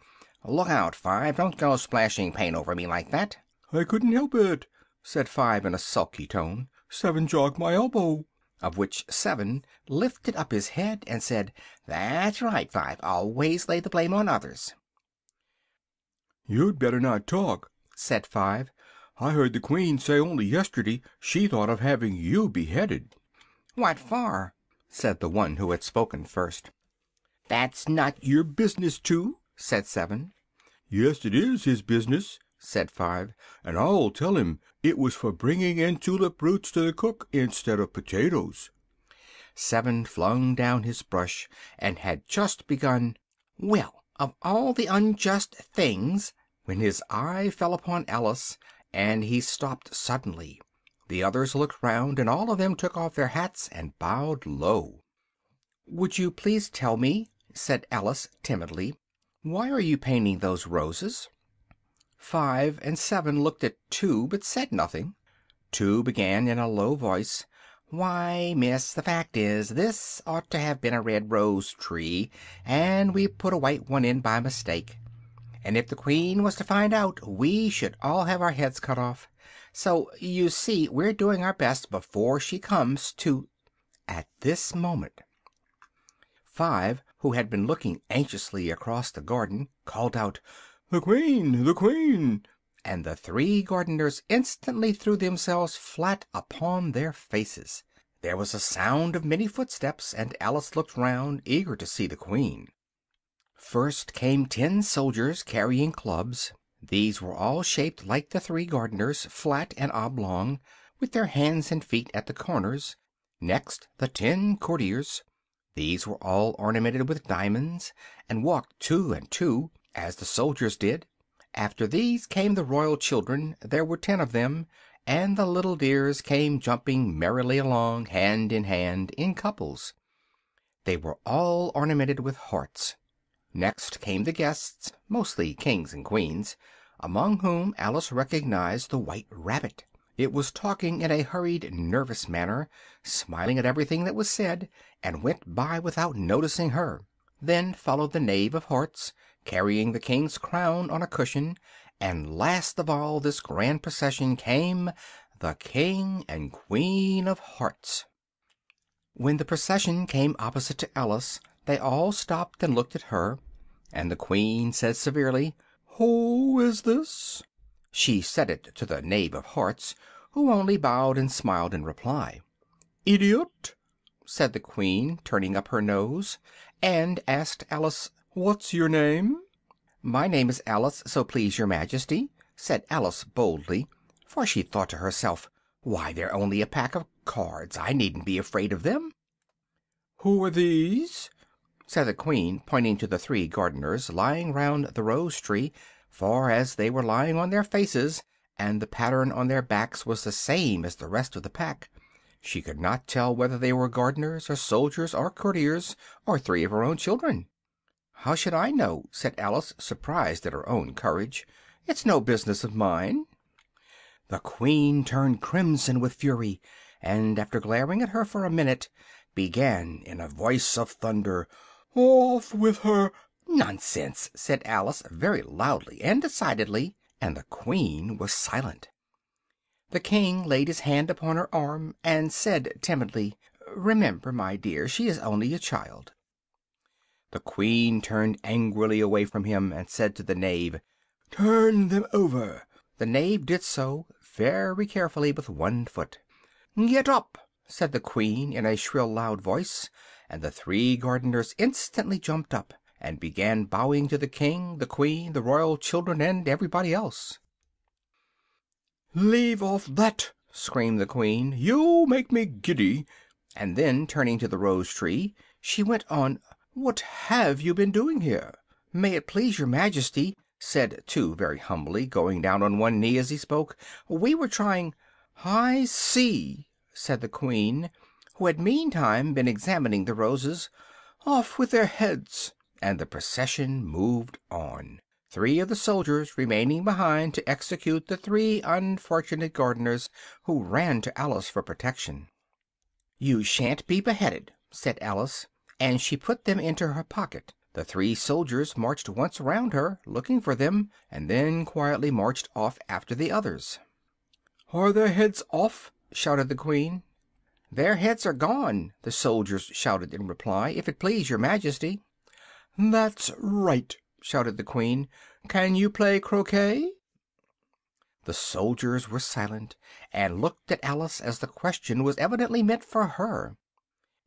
"Look out, Five, don't go splashing paint over me like that." "I couldn't help it," said Five in a sulky tone. "Seven jogged my elbow." Of which Seven lifted up his head and said, "That's right, Five, always lay the blame on others." "You'd better not talk," said Five. "I heard the Queen say only yesterday she thought of having you beheaded." "What for?" said the one who had spoken first. "That's not your business, Two," said Seven. "Yes, it is his business," said Five, "and I'll tell him it was for bringing in tulip roots to the cook instead of potatoes." Seven flung down his brush and had just begun, "Well, of all the unjust things," when his eye fell upon Alice, and he stopped suddenly. The others looked round, and all of them took off their hats and bowed low. "Would you please tell me," said Alice timidly, "why are you painting those roses?" Five and Seven looked at Two, but said nothing. Two began in a low voice, "Why, miss, the fact is, this ought to have been a red rose tree, and we put a white one in by mistake. And if the Queen was to find out, we should all have our heads cut off. So, you see, we're doing our best before she comes to—" At this moment Five, who had been looking anxiously across the garden, called out, "The Queen! The Queen!" and the three gardeners instantly threw themselves flat upon their faces. There was a sound of many footsteps, and Alice looked round, eager to see the Queen. First came 10 soldiers carrying clubs. These were all shaped like the three gardeners, flat and oblong, with their hands and feet at the corners. Next, the 10 courtiers. These were all ornamented with diamonds, and walked 2 and 2, as the soldiers did. After these came the royal children. There were 10 of them, and the little dears came jumping merrily along, hand in couples. They were all ornamented with hearts. Next came the guests, mostly kings and queens, among whom Alice recognized the white rabbit. It was talking in a hurried, nervous manner, smiling at everything that was said, and went by without noticing her. Then followed the knave of hearts, carrying the king's crown on a cushion, and last of all this grand procession came the King and Queen of Hearts. When the procession came opposite to Alice, they all stopped and looked at her, and the Queen said severely, "Who is this?" She said it to the knave of hearts, who only bowed and smiled in reply. "Idiot!" said the Queen, turning up her nose, and asked Alice, "What's your name?" "My name is Alice, so please your Majesty," said Alice boldly, for she thought to herself, "Why, they're only a pack of cards. I needn't be afraid of them." "Who are these?" said the Queen, pointing to the three gardeners lying round the rose tree, for as they were lying on their faces, and the pattern on their backs was the same as the rest of the pack, she could not tell whether they were gardeners, or soldiers, or courtiers, or 3 of her own children. "How should I know?" said Alice, surprised at her own courage. "It's no business of mine." The Queen turned crimson with fury, and after glaring at her for a minute, began in a voice of thunder, "Off with her!" "Nonsense!" said Alice, very loudly and decidedly, and the Queen was silent. The King laid his hand upon her arm, and said timidly, "Remember, my dear, she is only a child." The Queen turned angrily away from him, and said to the knave, "Turn them over." The knave did so, very carefully, with one foot. "Get up!" said the Queen in a shrill, loud voice, and the three gardeners instantly jumped up, and began bowing to the King, the Queen, the royal children, and everybody else. "Leave off that!" screamed the Queen. "You make me giddy." And then, turning to the rose tree, she went on, "What have you been doing here?" "May it please your Majesty," said Two very humbly, going down on one knee as he spoke, "we were trying—" "I see," said the Queen, who had meantime been examining the roses. "Off with their heads!" and the procession moved on, 3 of the soldiers remaining behind to execute the 3 unfortunate gardeners, who ran to Alice for protection. "You shan't be beheaded," said Alice, and she put them into her pocket. The 3 soldiers marched once round her, looking for them, and then quietly marched off after the others. "Are their heads off?" shouted the Queen. "Their heads are gone," the soldiers shouted in reply, "if it please your Majesty." "That's right," shouted the Queen. "Can you play croquet?" The soldiers were silent, and looked at Alice as the question was evidently meant for her.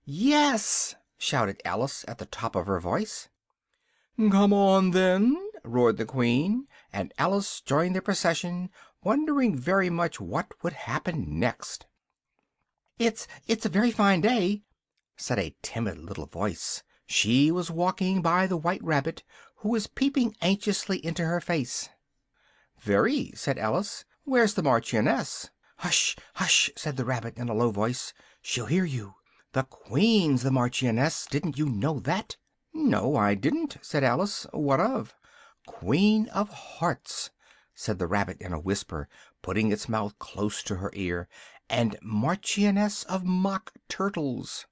"Yes!" shouted Alice at the top of her voice. "Come on, then," roared the Queen, and Alice joined the procession, wondering very much what would happen next. It's a very fine day," said a timid little voice. She was walking by the White Rabbit, who was peeping anxiously into her face. "Very," said Alice. "Where's the Marchioness?" "Hush, hush!" said the Rabbit in a low voice. "She'll hear you. The Queen's the Marchioness. Didn't you know that?" "No, I didn't," said Alice. "What of?" "Queen of Hearts," said the Rabbit in a whisper, putting its mouth close to her ear, "and Marchioness of Mock Turtles."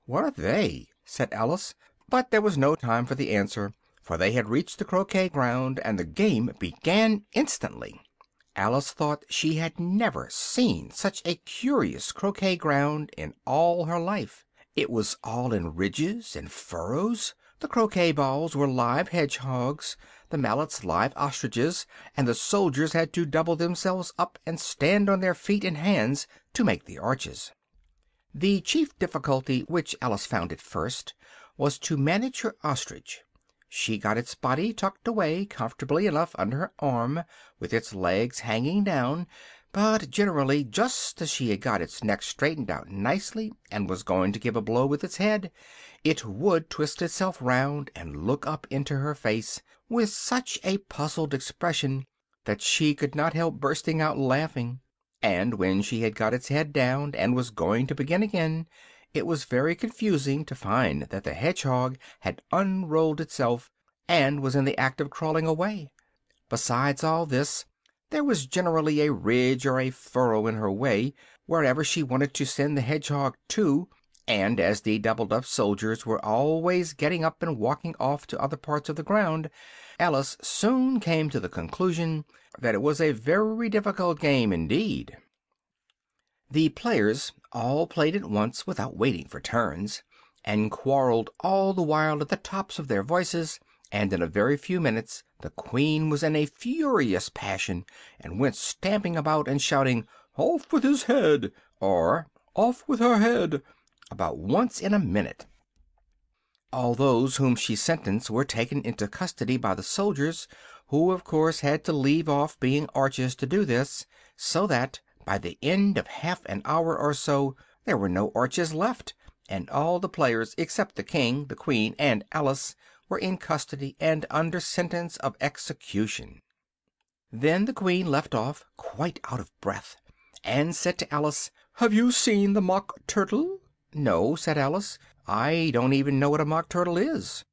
"What are they?" said Alice, but there was no time for the answer, for they had reached the croquet ground, and the game began instantly. Alice thought she had never seen such a curious croquet ground in all her life. It was all in ridges and furrows. The croquet balls were live hedgehogs, the mallets live ostriches, and the soldiers had to double themselves up and stand on their feet and hands to make the arches. The chief difficulty, which Alice found at first, was to manage her ostrich. She got its body tucked away comfortably enough under her arm, with its legs hanging down, but generally, just as she had got its neck straightened out nicely and was going to give a blow with its head, it would twist itself round and look up into her face with such a puzzled expression that she could not help bursting out laughing. And when she had got its head down and was going to begin again, it was very confusing to find that the hedgehog had unrolled itself and was in the act of crawling away. Besides all this, there was generally a ridge or a furrow in her way wherever she wanted to send the hedgehog to, and as the doubled up soldiers were always getting up and walking off to other parts of the ground, Alice soon came to the conclusion that it was a very difficult game indeed. The players all played at once without waiting for turns, and quarreled all the while at the tops of their voices, and in a very few minutes the Queen was in a furious passion, and went stamping about and shouting, "Off with his head!" or "Off with her head!" about once in a minute. All those whom she sentenced were taken into custody by the soldiers, who of course had to leave off being arches to do this, so that by the end of half an hour or so there were no arches left, and all the players except the King, the Queen, and Alice were in custody and under sentence of execution. Then the Queen left off, quite out of breath, and said to Alice, "Have you seen the Mock Turtle?" "No," said Alice, "I don't even know what a Mock Turtle is."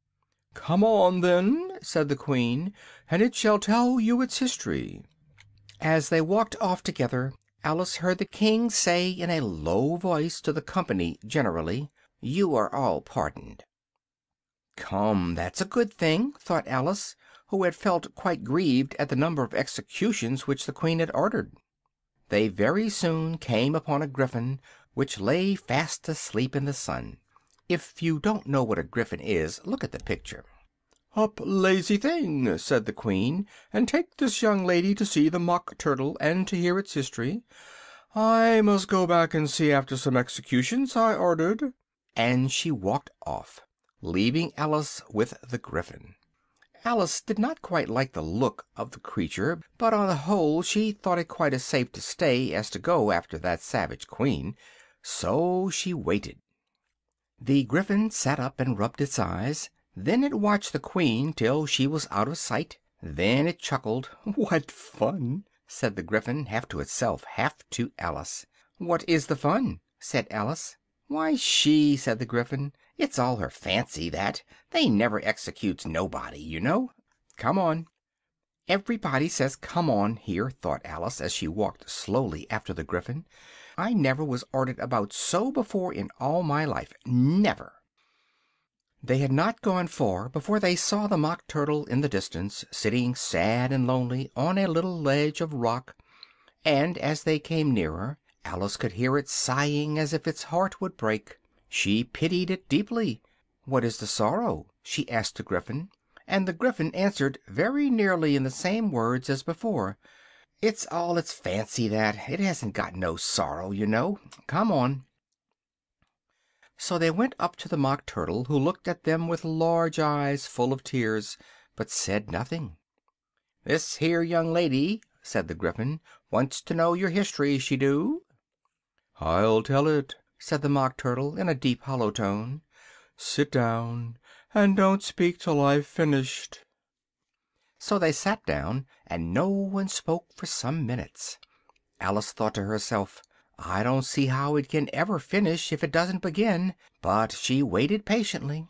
"Come on, then," said the Queen, "and it shall tell you its history." As they walked off together, Alice heard the King say in a low voice to the company generally, "You are all pardoned." "Come, that's a good thing," thought Alice, who had felt quite grieved at the number of executions which the Queen had ordered. They very soon came upon a griffin, which lay fast asleep in the sun. If you don't know what a griffin is, look at the picture. "Up, lazy thing," said the Queen, "and take this young lady to see the Mock Turtle and to hear its history. I must go back and see after some executions I ordered." And she walked off, leaving Alice with the griffin. Alice did not quite like the look of the creature, but on the whole she thought it quite as safe to stay as to go after that savage Queen, so she waited. The griffin sat up and rubbed its eyes. Then it watched the Queen till she was out of sight. Then it chuckled. "What fun!" said the griffin, half to itself, half to Alice. "What is the fun?" said Alice. "Why, she," said the griffin. "It's all her fancy, that. They never executes nobody, you know. Come on." "Everybody says 'come on' here," thought Alice, as she walked slowly after the griffin. "I never was ordered about so before in all my life. Never." They had not gone far before they saw the Mock Turtle in the distance, sitting sad and lonely on a little ledge of rock, and as they came nearer Alice could hear it sighing as if its heart would break. She pitied it deeply. "What is the sorrow?" she asked the griffin, and the griffin answered very nearly in the same words as before. "It's all its fancy, that. It hasn't got no sorrow, you know. Come on." So they went up to the Mock Turtle, who looked at them with large eyes full of tears, but said nothing. "This here young lady," said the Gryphon, "wants to know your history, she do." "I'll tell it," said the Mock Turtle in a deep hollow tone. "Sit down, and don't speak till I've finished." So they sat down, and no one spoke for some minutes. Alice thought to herself, "I don't see how it can ever finish if it doesn't begin," but she waited patiently.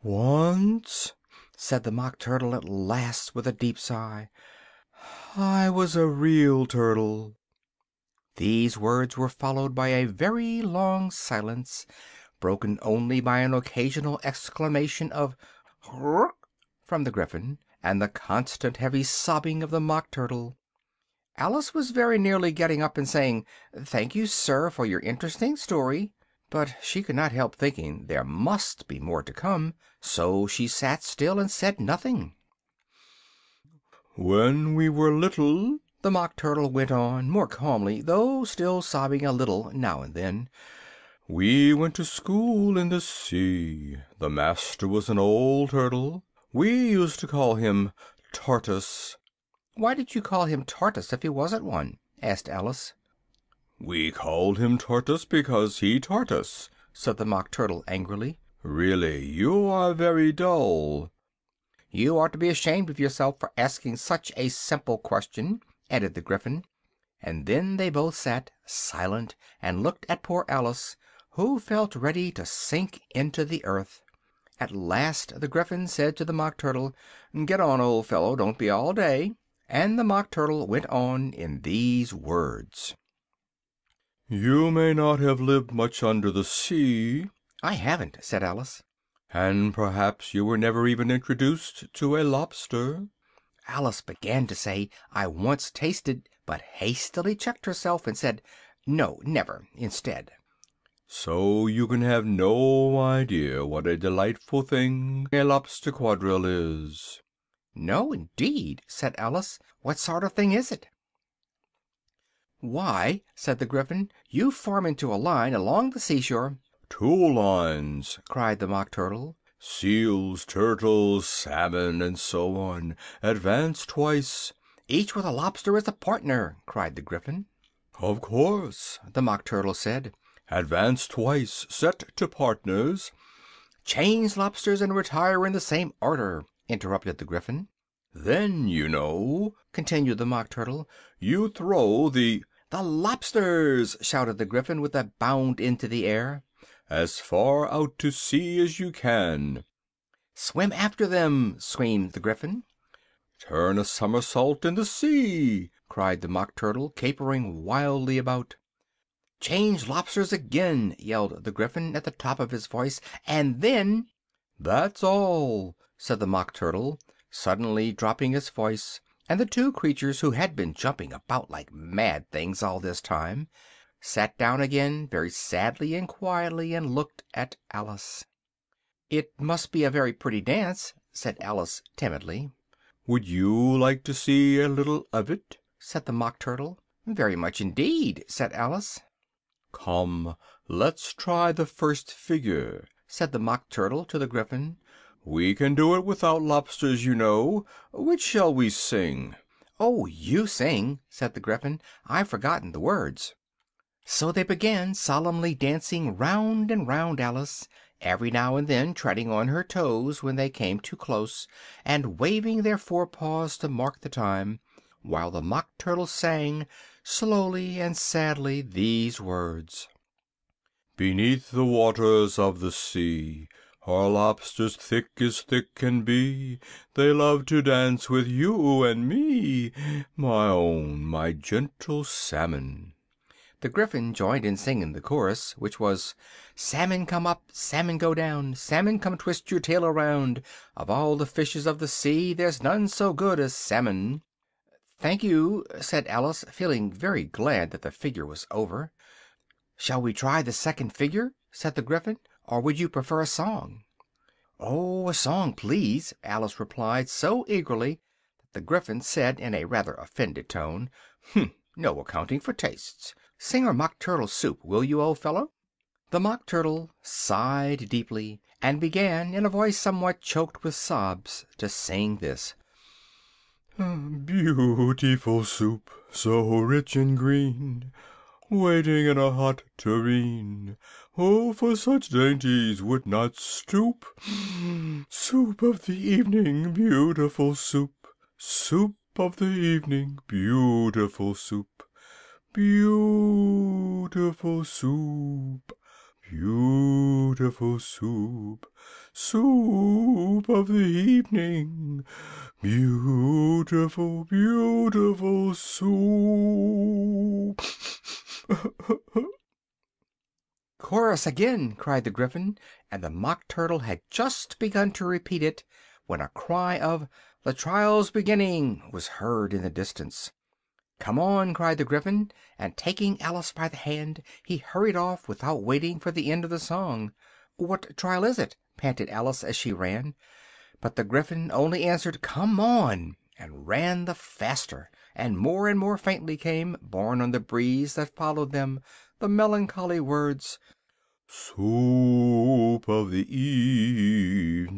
"Once," said the Mock Turtle at last with a deep sigh, "I was a real turtle." These words were followed by a very long silence, broken only by an occasional exclamation of "Rook!" from the Gryphon, and the constant heavy sobbing of the Mock Turtle. Alice was very nearly getting up and saying, "Thank you, sir, for your interesting story," but she could not help thinking there must be more to come, so she sat still and said nothing. "When we were little," the Mock Turtle went on, more calmly, though still sobbing a little now and then, "we went to school in the sea. The master was an old turtle. We used to call him Tortoise." "Why did you call him Tortoise if he wasn't one?" asked Alice. "We called him Tortoise because he taught us," said the Mock Turtle angrily. "Really, you are very dull." "You ought to be ashamed of yourself for asking such a simple question," added the Gryphon, and then they both sat silent and looked at poor Alice, who felt ready to sink into the earth. At last the Gryphon said to the Mock Turtle, "Get on, old fellow, don't be all day," and the Mock Turtle went on in these words: "You may not have lived much under the sea." "I haven't," said Alice. "And perhaps you were never even introduced to a lobster." Alice began to say, "I once tasted," but hastily checked herself and said, "No, never," instead. "So you can have no idea what a delightful thing a lobster quadrille is." "No, indeed," said Alice. "What sort of thing is it?" "Why," said the Gryphon, "you form into a line along the seashore—" "Two lines," cried the Mock Turtle. "Seals, turtles, salmon, and so on. Advance twice." "Each with a lobster as a partner," cried the Gryphon. "Of course," the Mock Turtle said. "Advance twice, set to partners." "Change lobsters and retire in the same order," interrupted the Gryphon. "Then, you know," continued the Mock Turtle, "you throw the—" "The lobsters!" shouted the Gryphon with a bound into the air. "As far out to sea as you can." "Swim after them!" screamed the Gryphon. "Turn a somersault in the sea!" cried the Mock Turtle, capering wildly about. "Change lobsters again!" yelled the Gryphon at the top of his voice, and then— "That's all," said the Mock Turtle, suddenly dropping his voice, and the two creatures, who had been jumping about like mad things all this time, sat down again very sadly and quietly and looked at Alice. "It must be a very pretty dance," said Alice timidly. "Would you like to see a little of it?" said the Mock Turtle. "Very much indeed," said Alice. "Come, let's try the first figure," said the Mock Turtle to the Gryphon. "We can do it without lobsters, you know. Which shall we sing?" "Oh, you sing," said the Gryphon. "I've forgotten the words." So they began solemnly dancing round and round Alice, every now and then treading on her toes when they came too close, and waving their forepaws to mark the time, while the Mock Turtle sang, slowly and sadly, these words: "Beneath the waters of the sea are lobsters thick as thick can be. They love to dance with you and me, my own, my gentle salmon." The Gryphon joined in singing the chorus, which was: "Salmon come up, salmon go down, salmon come twist your tail around. Of all the fishes of the sea there's none so good as salmon." "Thank you," said Alice, feeling very glad that the figure was over. "Shall we try the second figure?" said the Gryphon, "or would you prefer a song?" "Oh, a song, please," Alice replied so eagerly that the Gryphon said in a rather offended tone, "No accounting for tastes. Sing her Mock Turtle Soup, will you, old fellow?" The Mock Turtle sighed deeply, and began, in a voice somewhat choked with sobs, to sing this: Beautiful soup, so rich and green, waiting in a hot tureen. Oh, for such dainties would not stoop. Soup of the evening, beautiful soup. Soup of the evening, beautiful soup. Beautiful soup. Beautiful soup. Soup of the evening. Beautiful, beautiful soup. "Chorus again!" cried the Gryphon, and the Mock Turtle had just begun to repeat it when a cry of "The trial's beginning!" was heard in the distance. "Come on!" cried the Gryphon, and taking Alice by the hand, he hurried off without waiting for the end of the song. "What trial is it?" panted Alice as she ran. But the Gryphon only answered "Come on!" and ran the faster, and more faintly came, borne on the breeze that followed them, the melancholy words: Soup of the evening,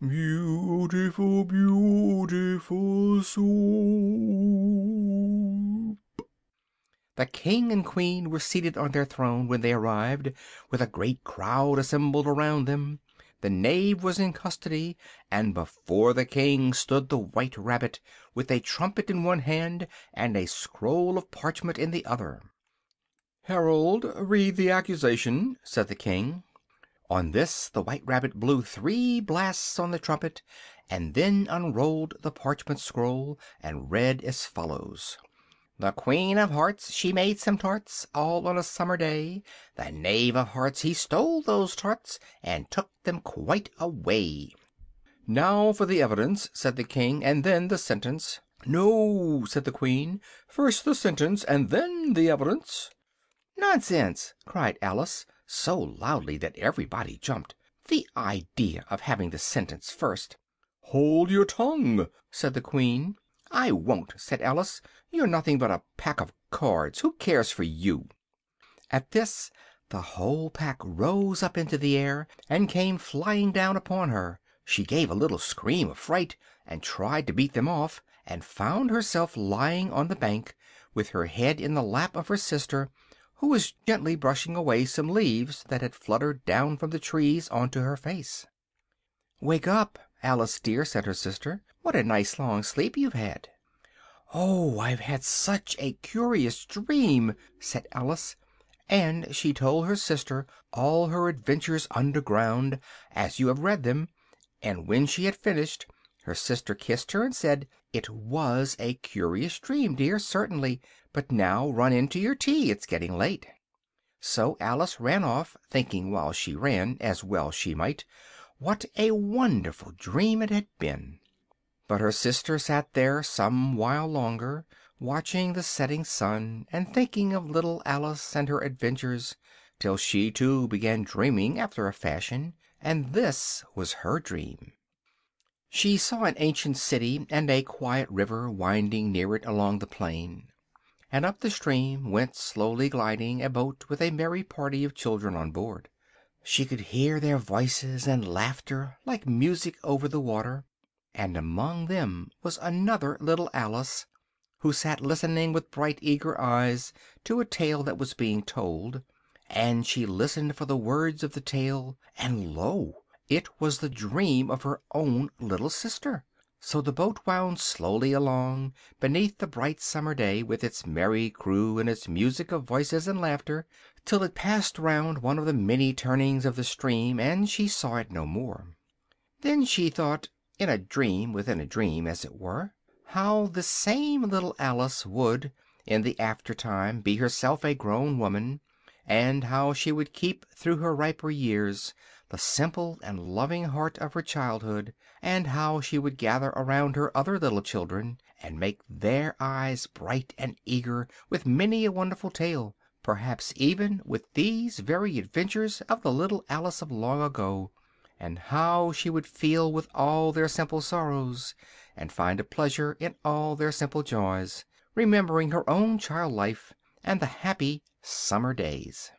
beautiful, beautiful soup. The King and Queen were seated on their throne when they arrived, with a great crowd assembled around them. The knave was in custody, and before the King stood the White Rabbit, with a trumpet in one hand and a scroll of parchment in the other. "Herald, read the accusation," said the King. On this the White Rabbit blew 3 blasts on the trumpet, and then unrolled the parchment scroll, and read as follows: "The Queen of Hearts, she made some tarts, all on a summer day. The Knave of Hearts, he stole those tarts, and took them quite away." "Now for the evidence," said the King, "and then the sentence." "No," said the Queen, "first the sentence, and then the evidence." "Nonsense!" cried Alice, so loudly that everybody jumped. "The idea of having the sentence first!" "Hold your tongue!" said the Queen. "I won't," said Alice. "You're nothing but a pack of cards. Who cares for you?" At this the whole pack rose up into the air, and came flying down upon her. She gave a little scream of fright, and tried to beat them off, and found herself lying on the bank, with her head in the lap of her sister, who was gently brushing away some leaves that had fluttered down from the trees onto her face. "Wake up, Alice dear," said her sister. "What a nice long sleep you've had." "Oh, I've had such a curious dream," said Alice, and she told her sister all her adventures underground, as you have read them, and when she had finished, her sister kissed her and said, "It was a curious dream, dear, certainly, but now run in to your tea, it's getting late." So Alice ran off, thinking while she ran, as well she might, what a wonderful dream it had been. But her sister sat there some while longer, watching the setting sun, and thinking of little Alice and her adventures, till she too began dreaming after a fashion, and this was her dream. She saw an ancient city and a quiet river winding near it along the plain, and up the stream went slowly gliding a boat with a merry party of children on board. She could hear their voices and laughter like music over the water, and among them was another little Alice, who sat listening with bright eager eyes to a tale that was being told, and she listened for the words of the tale, and lo! it was the dream of her own little sister. So the boat wound slowly along beneath the bright summer day, with its merry crew and its music of voices and laughter, till it passed round one of the many turnings of the stream, and she saw it no more. Then she thought, in a dream within a dream, as it were, how this same little Alice would, in the after time, be herself a grown woman, and how she would keep through her riper years the simple and loving heart of her childhood, and how she would gather around her other little children, and make their eyes bright and eager with many a wonderful tale, perhaps even with these very adventures of the little Alice of long ago, and how she would feel with all their simple sorrows, and find a pleasure in all their simple joys, remembering her own child life and the happy summer days.